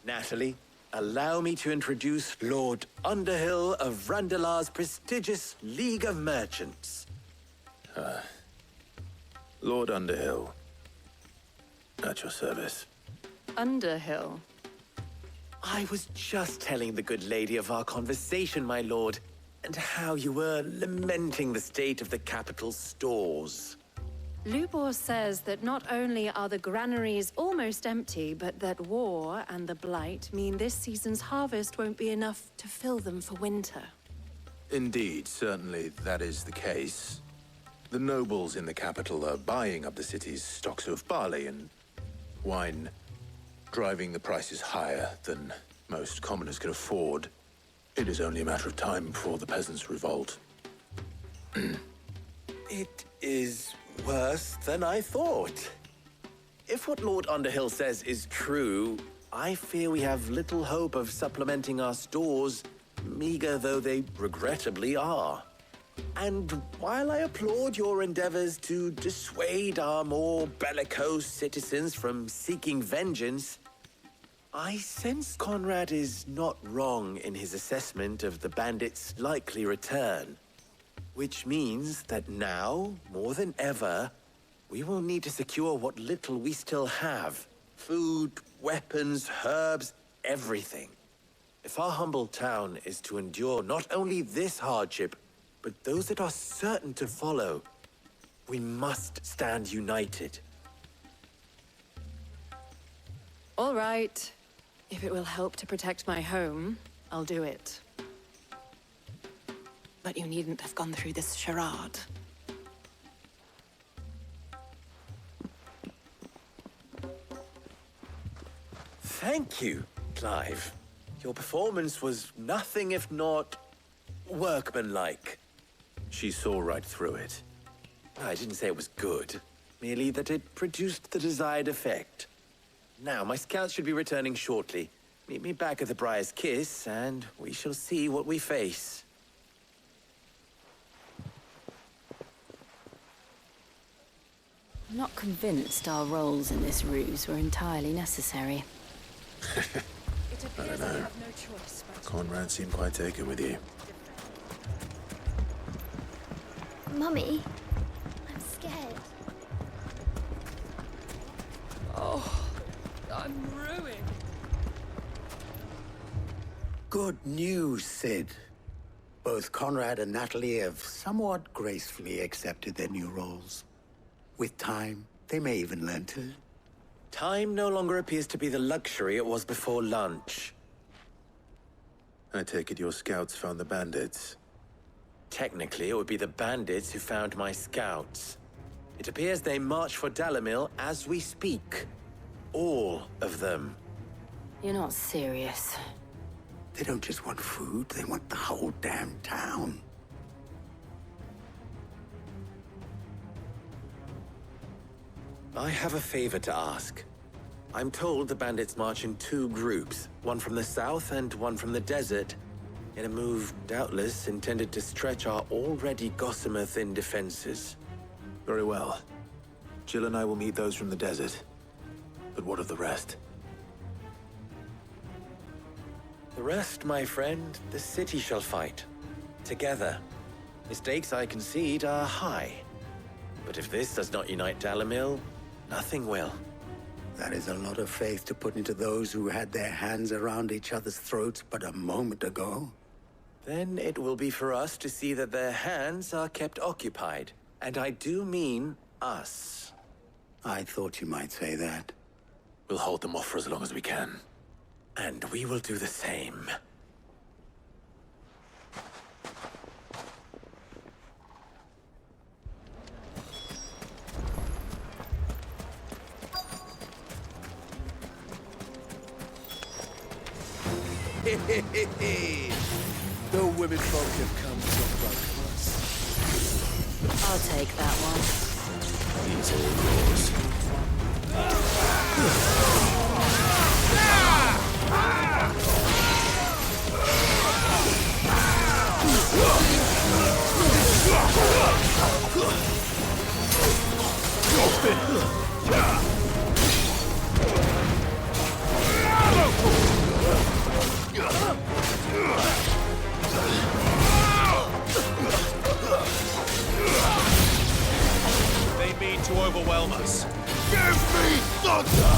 T: Natalie, allow me to introduce Lord Underhill of Randalar's prestigious League of Merchants.
B: Lord Underhill. At your service.
R: Underhill?
T: I was just telling the good lady of our conversation, my lord, and how you were lamenting the state of the capital's stores.
E: Lubor says that not only are the granaries almost empty, but that war and the Blight mean this season's harvest won't be enough to fill them for winter.
B: Indeed, certainly that is the case. The nobles in the capital are buying up the city's stocks of barley and wine, driving the prices higher than most commoners can afford. It is only a matter of time before the peasants revolt.
T: It is worse than I thought. If what Lord Underhill says is true, I fear we have little hope of supplementing our stores, meager though they regrettably are. And while I applaud your endeavors to dissuade our more bellicose citizens from seeking vengeance, I sense Conrad is not wrong in his assessment of the bandits' likely return. Which means that now, more than ever, we will need to secure what little we still have. Food, weapons, herbs, everything. If our humble town is to endure not only this hardship, but those that are certain to follow, we must stand united.
E: All right. If it will help to protect my home, I'll do it. But you needn't have gone through this charade.
T: Thank you, Clive. Your performance was nothing if not workmanlike.
B: She saw right through it.
T: I didn't say it was good, merely that it produced the desired effect. Now, my scouts should be returning shortly. Meet me back at the Briar's Kiss, and we shall see what we face.
R: I'm not convinced our roles in this ruse were entirely necessary.
B: I don't know. Conrad seemed quite taken with you.
H: Mummy, I'm scared.
E: Oh, I'm ruined.
W: Good news, Sid. Both Conrad and Natalie have somewhat gracefully accepted their new roles. With time, they may even learn to.
T: Time no longer appears to be the luxury it was before lunch.
B: I take it your scouts found the bandits.
T: Technically, it would be the bandits who found my scouts. It appears they march for Dalimil as we speak. All of them.
R: You're not serious.
W: They don't just want food, they want the whole damn town.
T: I have a favor to ask. I'm told the bandits march in two groups, one from the south and one from the desert, in a move doubtless intended to stretch our already gossamer-thin defenses.
B: Very well. Jill and I will meet those from the desert. But what of the rest?
T: The rest, my friend, the city shall fight. Together. The stakes, I concede, are high. But if this does not unite Dalimil, nothing will.
W: That is a lot of faith to put into those who had their hands around each other's throats but a moment ago.
T: Then it will be for us to see that their hands are kept occupied. And I do mean us.
W: I thought you might say that.
B: We'll hold them off for as long as we can.
T: And we will do the same.
L: No women folk have come so close.
R: I'll take that one.
B: He's all yours.
L: They mean to overwhelm us.
D: Give me thunder!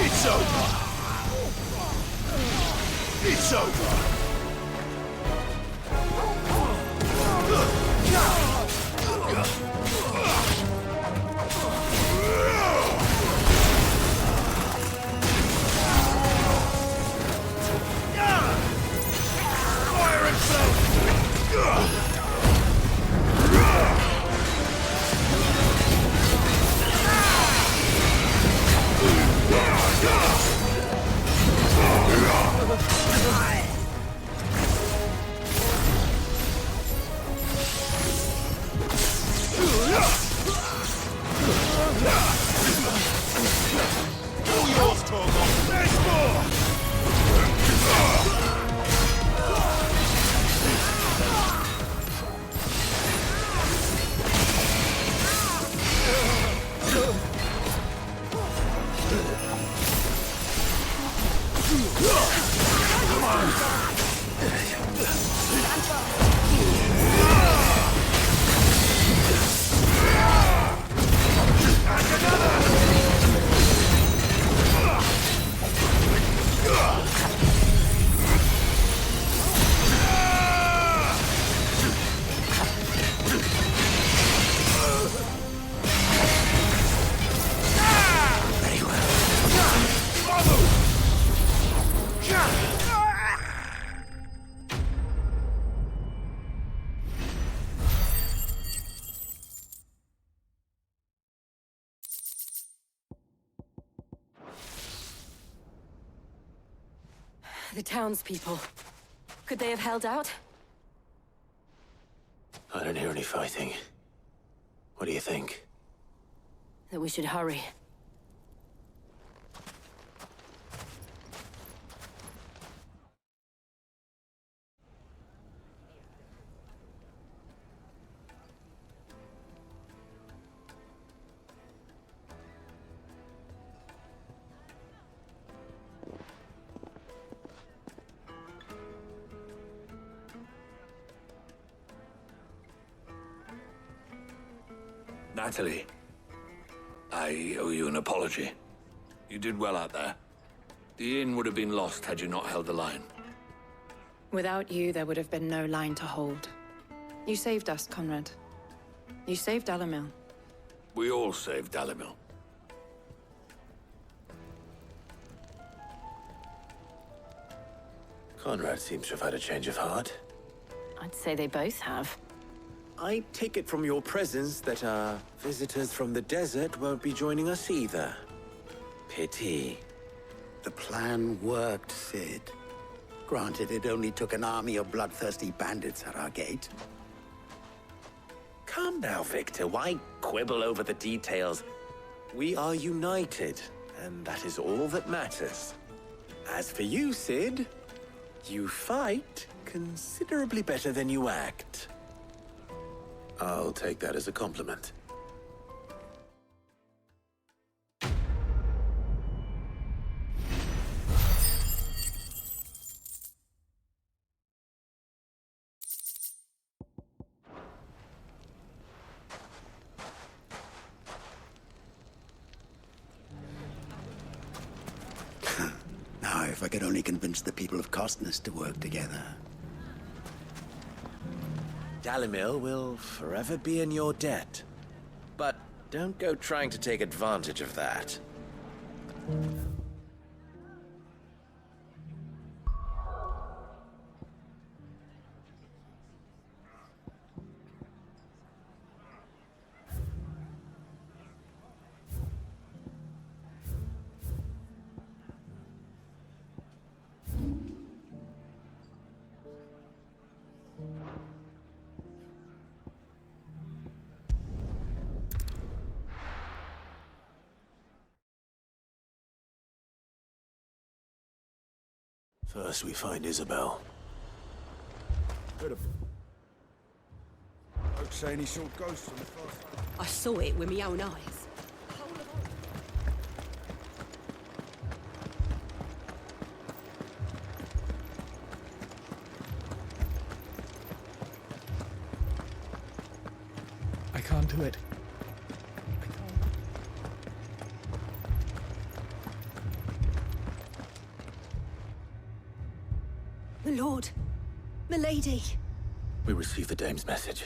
L: It's over.
K: It's over! Fire himself! All yours, Torgon! There's more! Come on!
R: The townspeople. Could they have held out?
B: I don't hear any fighting. What do you think?
R: That we should hurry.
I: Natalie, I owe you an apology. You did well out there. The inn would have been lost had you not held the line.
E: Without you, there would have been no line to hold. You saved us, Conrad. You saved Dalimil.
I: We all saved Dalimil.
B: Conrad seems to have had a change of heart.
R: I'd say they both have.
T: I take it from your presence that our visitors from the desert won't be joining us either. Pity.
W: The plan worked, Sid. Granted, it only took an army of bloodthirsty bandits at our gate.
T: Calm now, Victor. Why quibble over the details? We are united, and that is all that matters. As for you, Sid, you fight considerably better than you act.
B: I'll take that as a compliment.
W: Now, if I could only convince the people of Costness to work together.
T: Dalimil will forever be in your debt. But don't go trying to take advantage of that.
B: First we find Isabel.
Q: Don't say any saw ghosts on the first.
G: I saw it with my own eyes.
U: I can't do it.
F: lady?
B: We received the dame's message.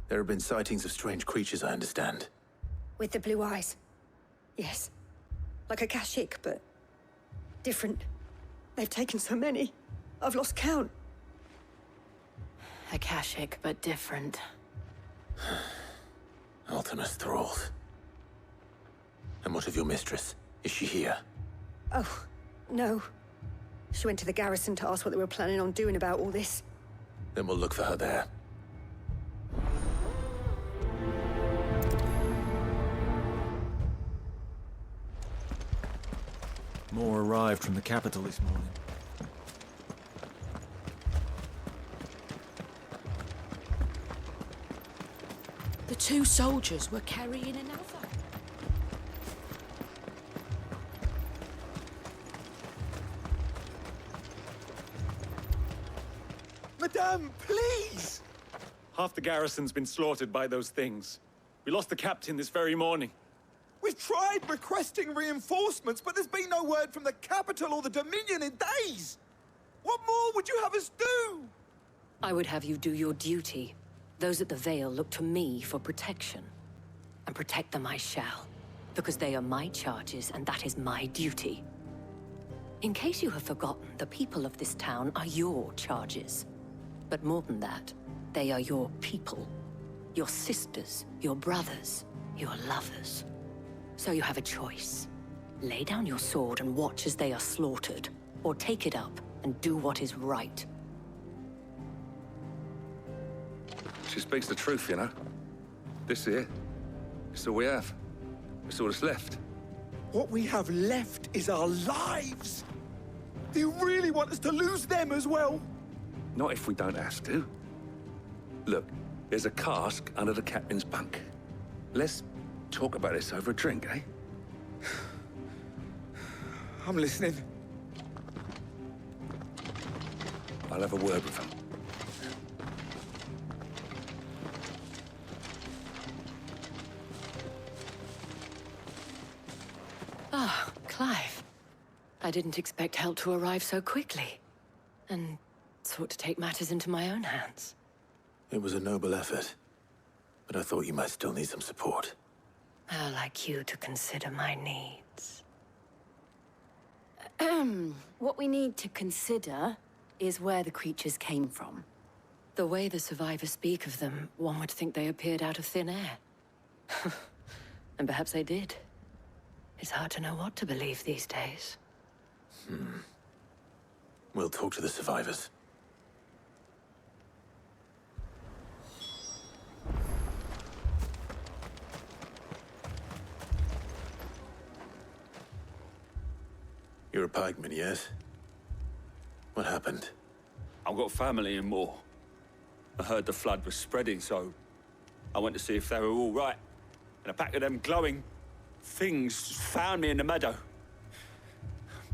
B: There have been sightings of strange creatures, I understand.
F: With the blue eyes. Yes. Like a Kashik, but different. They've taken so many. I've lost count.
A: Akashic, but different.
B: Ultimus thralls. And what of your mistress? Is she here?
F: Oh, no. She went to the garrison to ask what they were planning on doing about all this.
B: Then we'll look for her there.
J: More arrived from the capital this morning.
G: The two soldiers were carrying another.
M: Madame, please! Half the garrison's been slaughtered by those things. We lost the captain this very morning.
Q: We've tried requesting reinforcements, but there's been no word from the capital or the Dominion in days! What more would you have us do?
N: I would have you do your duty. Those at the Vale look to me for protection. And protect them I shall. Because they are my charges, and that is my duty. In case you have forgotten, the people of this town are your charges. But more than that, they are your people. Your sisters, your brothers, your lovers. So you have a choice. Lay down your sword and watch as they are slaughtered, or take it up and do what is right.
I: She speaks the truth, you know. This here, it's all we have. It's all that's left.
Q: What we have left is our lives! Do you really want us to lose them as well?
I: Not if we don't have to. Look, there's a cask under the captain's bunk. Let's talk about this over a drink, eh?
Q: I'm listening.
I: I'll have a word with him.
N: Ah, Clive. I didn't expect help to arrive so quickly. And sought to take matters into my own hands.
B: It was a noble effort, but I thought you might still need some support.
N: How like you to consider my needs.
A: What we need to consider is where the creatures came from.
N: The way the survivors speak of them, one would think they appeared out of thin air. And perhaps they did. It's hard to know what to believe these days.
B: We'll talk to the survivors. You're a pikeman, yes? What happened?
V: I've got family in Moor. I heard the flood was spreading, so I went to see if they were all right. And a pack of them glowing things found me in the meadow.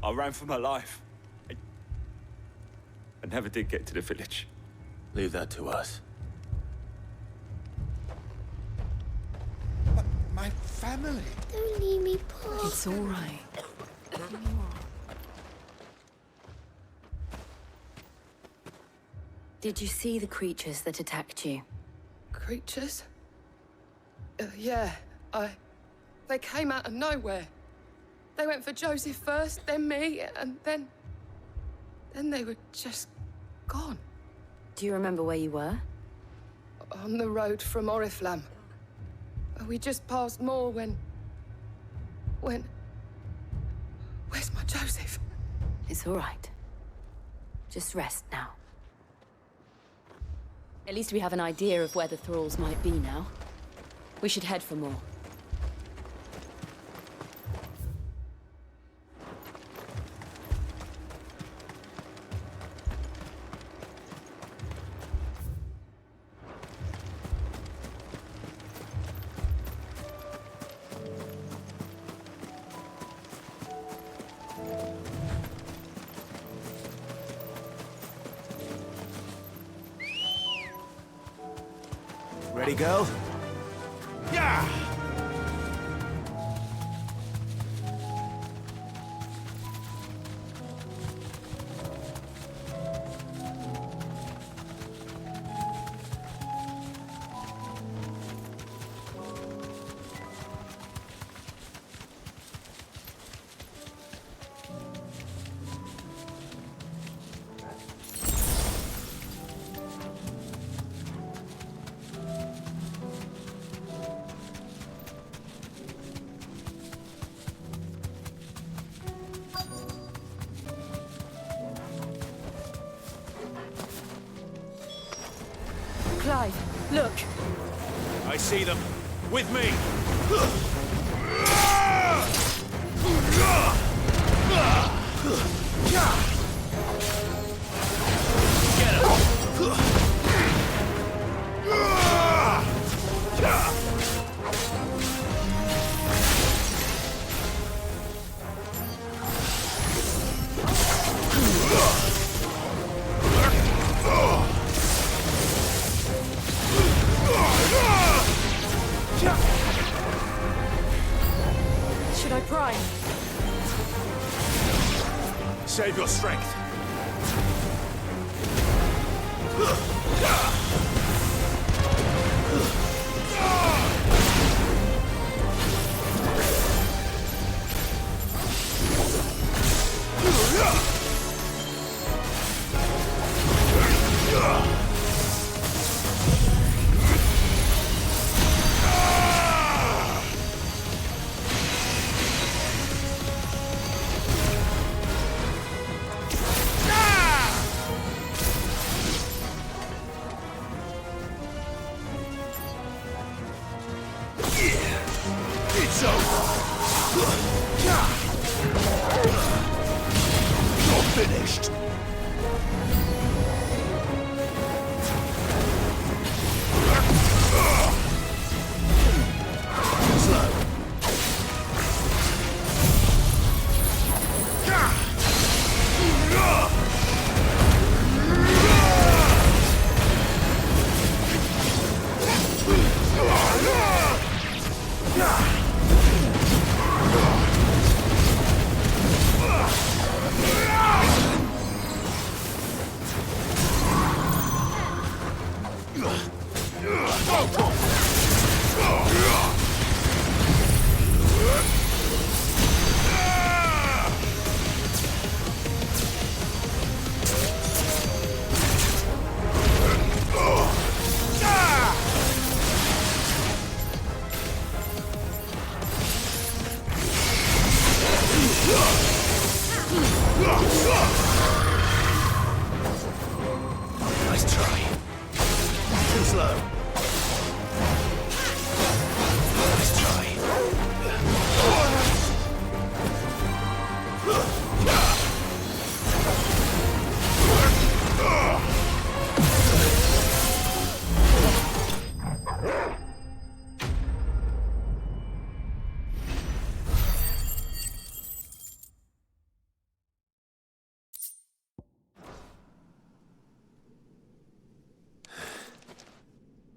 V: I ran for my life. I never did get to the village.
B: Leave that to us.
Q: My family.
H: Don't leave me, Paul.
N: It's all right.
A: Did you see the creatures that attacked you?
X: Creatures? Yeah, they came out of nowhere. They went for Joseph first, then me, and then they were just gone.
A: Do you remember where you were?
X: On the road from Oriflamme. We just passed Moor when... Where's my Joseph?
A: It's all right. Just rest now. At least we have an idea of where the thralls might be now. We should head for more.
J: Ready, girl?
Q: Yeah!
R: Clive, look.
L: I see them. With me! Get him!
R: Should I prime?
L: Save your strength. It's over. You're finished. Nice try. Too slow. Nice try.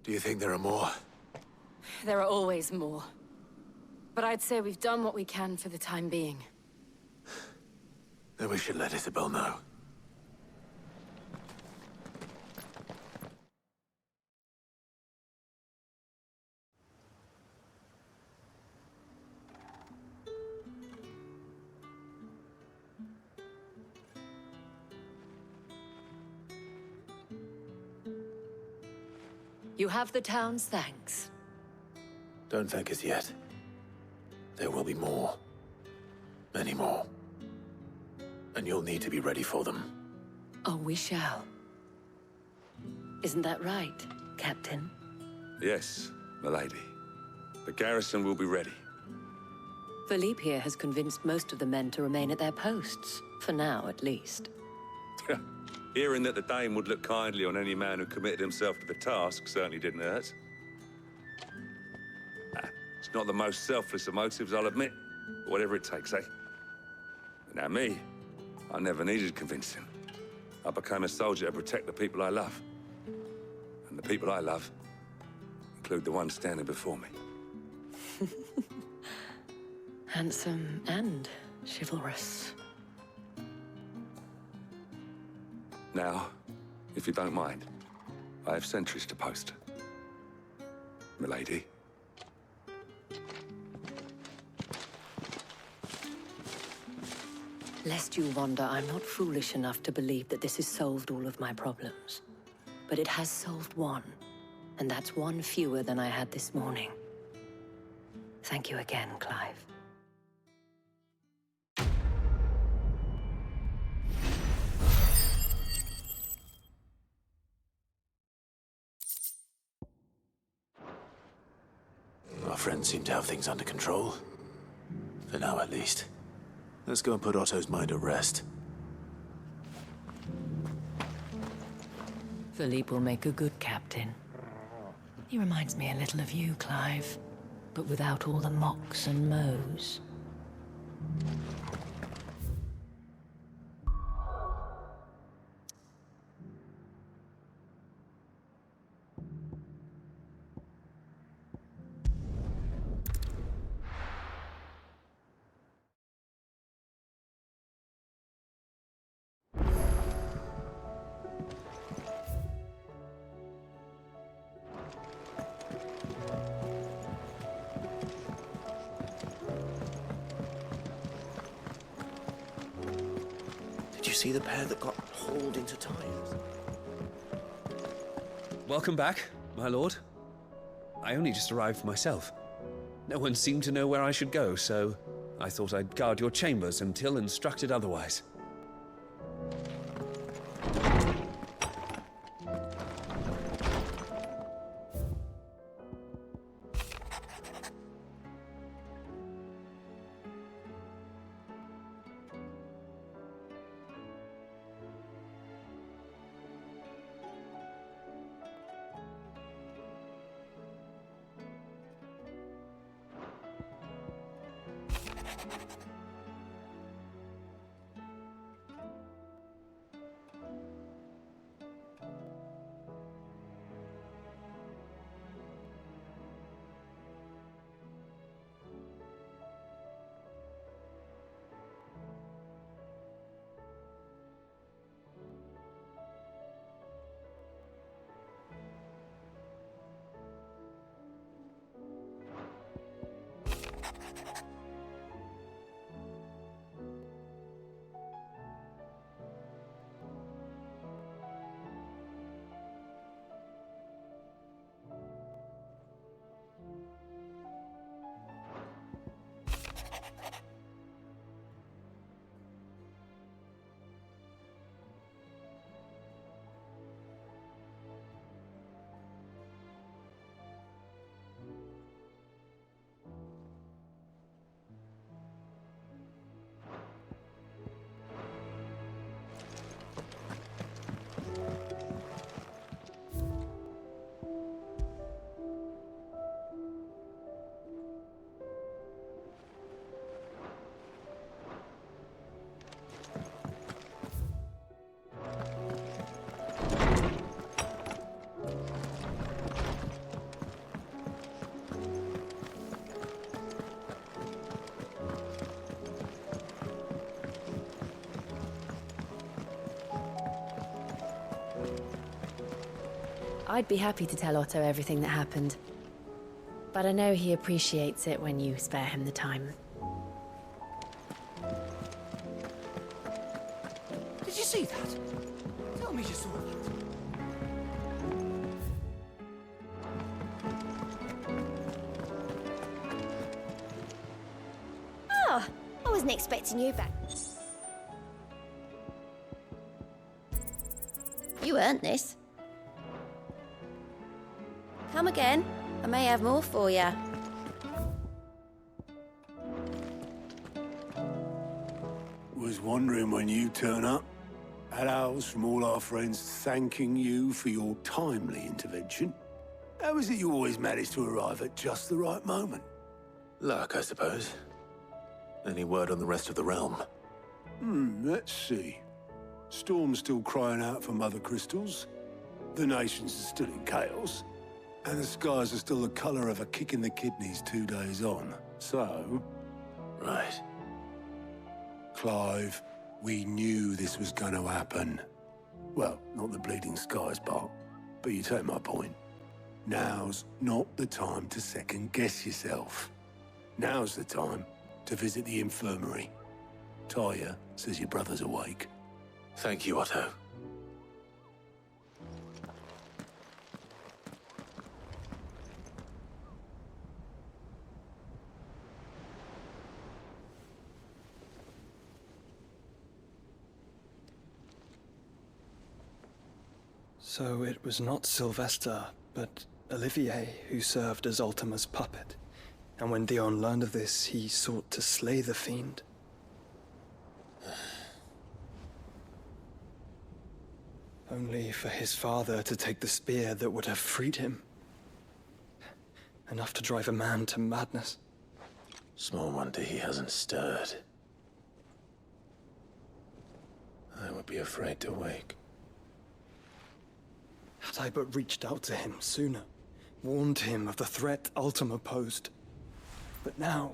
B: Do you think there are more?
R: There are always more. But I'd say we've done what we can for the time being.
B: Then we should let Isabel know.
N: You have the town's thanks.
B: Don't thank us yet. There will be more. Many more. And you'll need to be ready for them.
N: Oh, we shall. Isn't that right, Captain?
I: Yes, milady. The garrison will be ready.
N: Philippe here has convinced most of the men to remain at their posts. For now, at least.
I: Hearing that the Dane would look kindly on any man who committed himself to the task certainly didn't hurt. It's not the most selfless of motives, I'll admit. But whatever it takes, eh? Now me, I never needed convincing. I became a soldier to protect the people I love. And the people I love include the one standing before me.
N: Handsome and chivalrous.
I: Now, if you don't mind, I have sentries to post. Milady.
N: Lest you wonder, I'm not foolish enough to believe that this has solved all of my problems. But it has solved one, and that's one fewer than I had this morning. Thank you again, Clive.
B: Our friends seem to have things under control. For now, at least. Let's go and put Otto's mind at rest.
N: Philippe will make a good captain. He reminds me a little of you, Clive, but without all the mocks and mows.
C: Did you see the pair that got hauled into tires?
O: Welcome back, my lord. I only just arrived myself. No one seemed to know where I should go, so I thought I'd guard your chambers until instructed otherwise.
A: I'd be happy to tell Otto everything that happened. But I know he appreciates it when you spare him the time.
G: Did you see that? Tell me you saw that.
H: Oh, I wasn't expecting you back. You earned this. Come again. I may have more for you.
K: Was wondering when you turn up. Had owls from all our friends thanking you for your timely intervention. How is it you always manage to arrive at just the right moment?
B: Luck, I suppose. Any word on the rest of the realm?
K: Let's see. Storm's still crying out for Mother Crystals. The nations are still in chaos. And the skies are still the colour of a kick in the kidneys 2 days on. So...
B: Right.
K: Clive, we knew this was going to happen. Well, not the bleeding skies part, but you take my point. Now's not the time to second-guess yourself. Now's the time to visit the infirmary. Talia says your brother's awake.
B: Thank you, Otto.
P: So it was not Sylvester, but Olivier who served as Ultima's puppet.
D: And when Dion learned of this, he sought to slay the fiend. Only for his father to take the spear that would have freed him. Enough to drive a man to madness.
B: Small wonder he hasn't stirred. I would be afraid to wake.
D: Had I but reached out to him sooner, warned him of the threat Ultima posed. But now,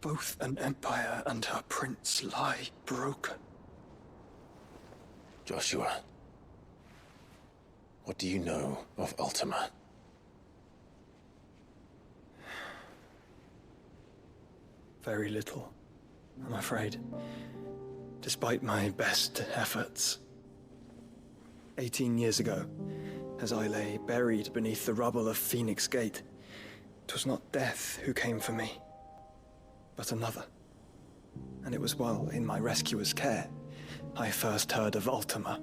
D: both an empire and her prince lie broken.
B: Joshua, what do you know of Ultima?
D: Very little, I'm afraid. Despite my best efforts. 18 years ago, as I lay buried beneath the rubble of Phoenix Gate, 'twas not death who came for me, but another. And it was while in my rescuer's care, I first heard of Ultima.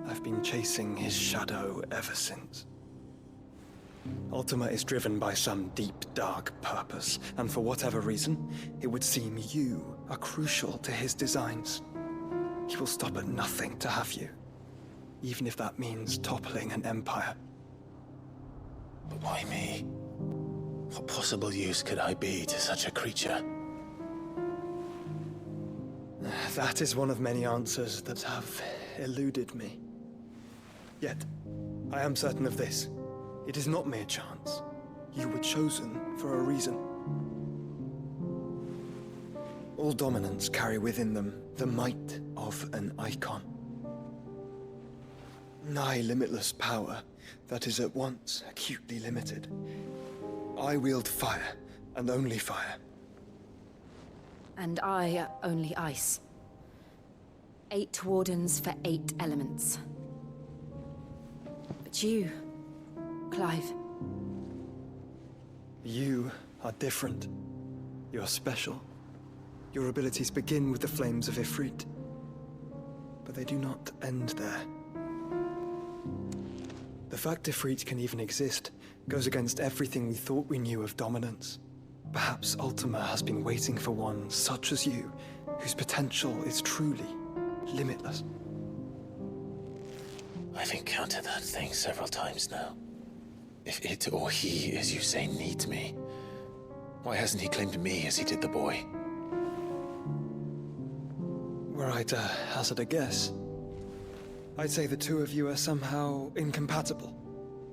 D: I've been chasing his shadow ever since. Ultima is driven by some deep, dark purpose, and for whatever reason, it would seem you are crucial to his designs. He will stop at nothing to have you, even if that means toppling an empire.
B: But why me? What possible use could I be to such a creature?
D: That is one of many answers that have eluded me. Yet, I am certain of this. It is not mere chance. You were chosen for a reason. All dominants carry within them the might of an icon. Nigh limitless power that is at once acutely limited. I wield fire, and only fire.
A: And I only ice. 8 wardens for 8 elements. But you, Clive.
D: You are different. You're special. Your abilities begin with the flames of Ifrit. But they do not end there. The fact Ifrit can even exist goes against everything we thought we knew of dominance. Perhaps Ultima has been waiting for one such as you, whose potential is truly limitless.
B: I've encountered that thing several times now. If it or he, as you say, needs me, why hasn't he claimed me as he did the boy?
D: Were I to hazard a guess, I'd say the two of you are somehow incompatible.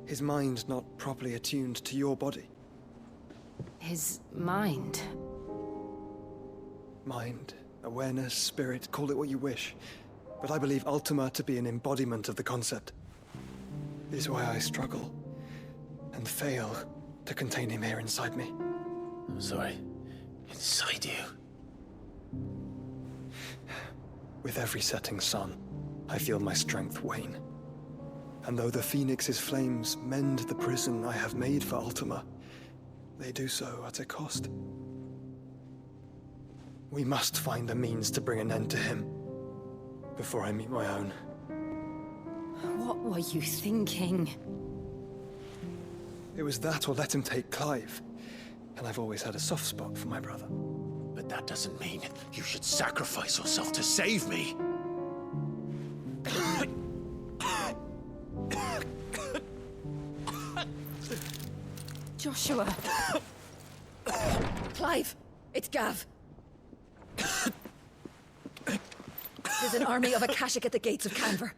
D: His mind not properly attuned to your body.
A: His mind?
D: Mind, awareness, spirit, call it what you wish. But I believe Ultima to be an embodiment of the concept. It is why I struggle and fail to contain him here inside me.
B: I'm sorry. Inside you?
D: With every setting sun, I feel my strength wane. And though the Phoenix's flames mend the prison I have made for Ultima, they do so at a cost. We must find a means to bring an end to him before I meet my own.
A: What were you thinking?
D: It was that or let him take Clive. And I've always had a soft spot for my brother.
B: But that doesn't mean you should sacrifice yourself to save me.
A: Joshua.
F: Clive, it's Gav. There's an army of Akashic at the gates of Canver.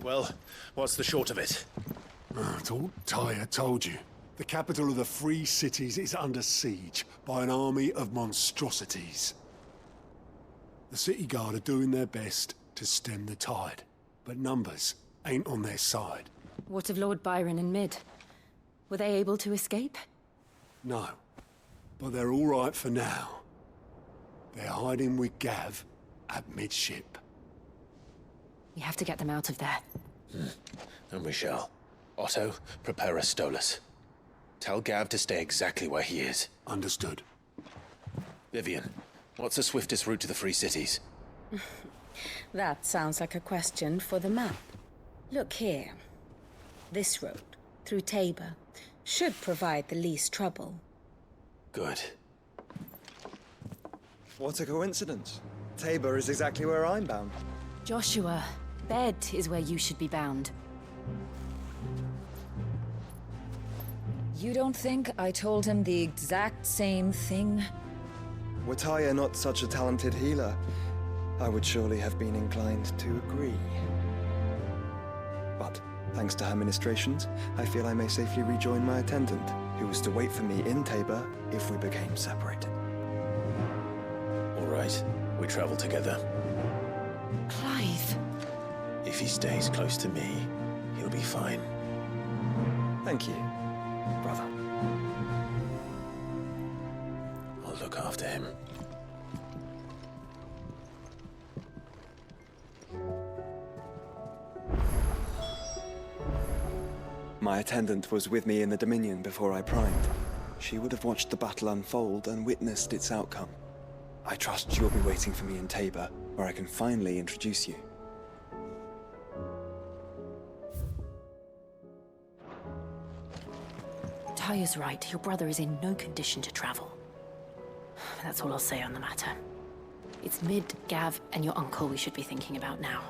B: Well, what's the short of it?
K: Tyre told you. The capital of the Free Cities is under siege by an army of monstrosities. The City Guard are doing their best to stem the tide, but numbers ain't on their side.
A: What of Lord Byron and Mid? Were they able to escape?
K: No, but they're all right for now. They're hiding with Gav at midship.
A: We have to get them out of there.
B: And we shall. Otto, prepare a Stolas. Tell Gav to stay exactly where he is.
K: Understood.
B: Vivian, what's the swiftest route to the Free Cities?
G: That sounds like a question for the map. Look here. This road, through Tabor, should provide the least trouble.
B: Good.
D: What a coincidence. Tabor is exactly where I'm bound.
R: Joshua, bed is where you should be bound.
E: You don't think I told him the exact same thing?
D: Were Tyr not such a talented healer, I would surely have been inclined to agree. But, thanks to her ministrations, I feel I may safely rejoin my attendant, who was to wait for me in Tabor if we became separated.
B: All right, we travel together.
R: Clive.
B: If he stays close to me, he'll be fine.
D: Thank you, brother.
B: I'll look after him.
D: My attendant was with me in the Dominion before I primed. She would have watched the battle unfold and witnessed its outcome. I trust you'll be waiting for me in Tabor, where I can finally introduce you.
R: Tyr's right. Your brother is in no condition to travel. That's all I'll say on the matter. It's Mid, Gav, and your uncle we should be thinking about now.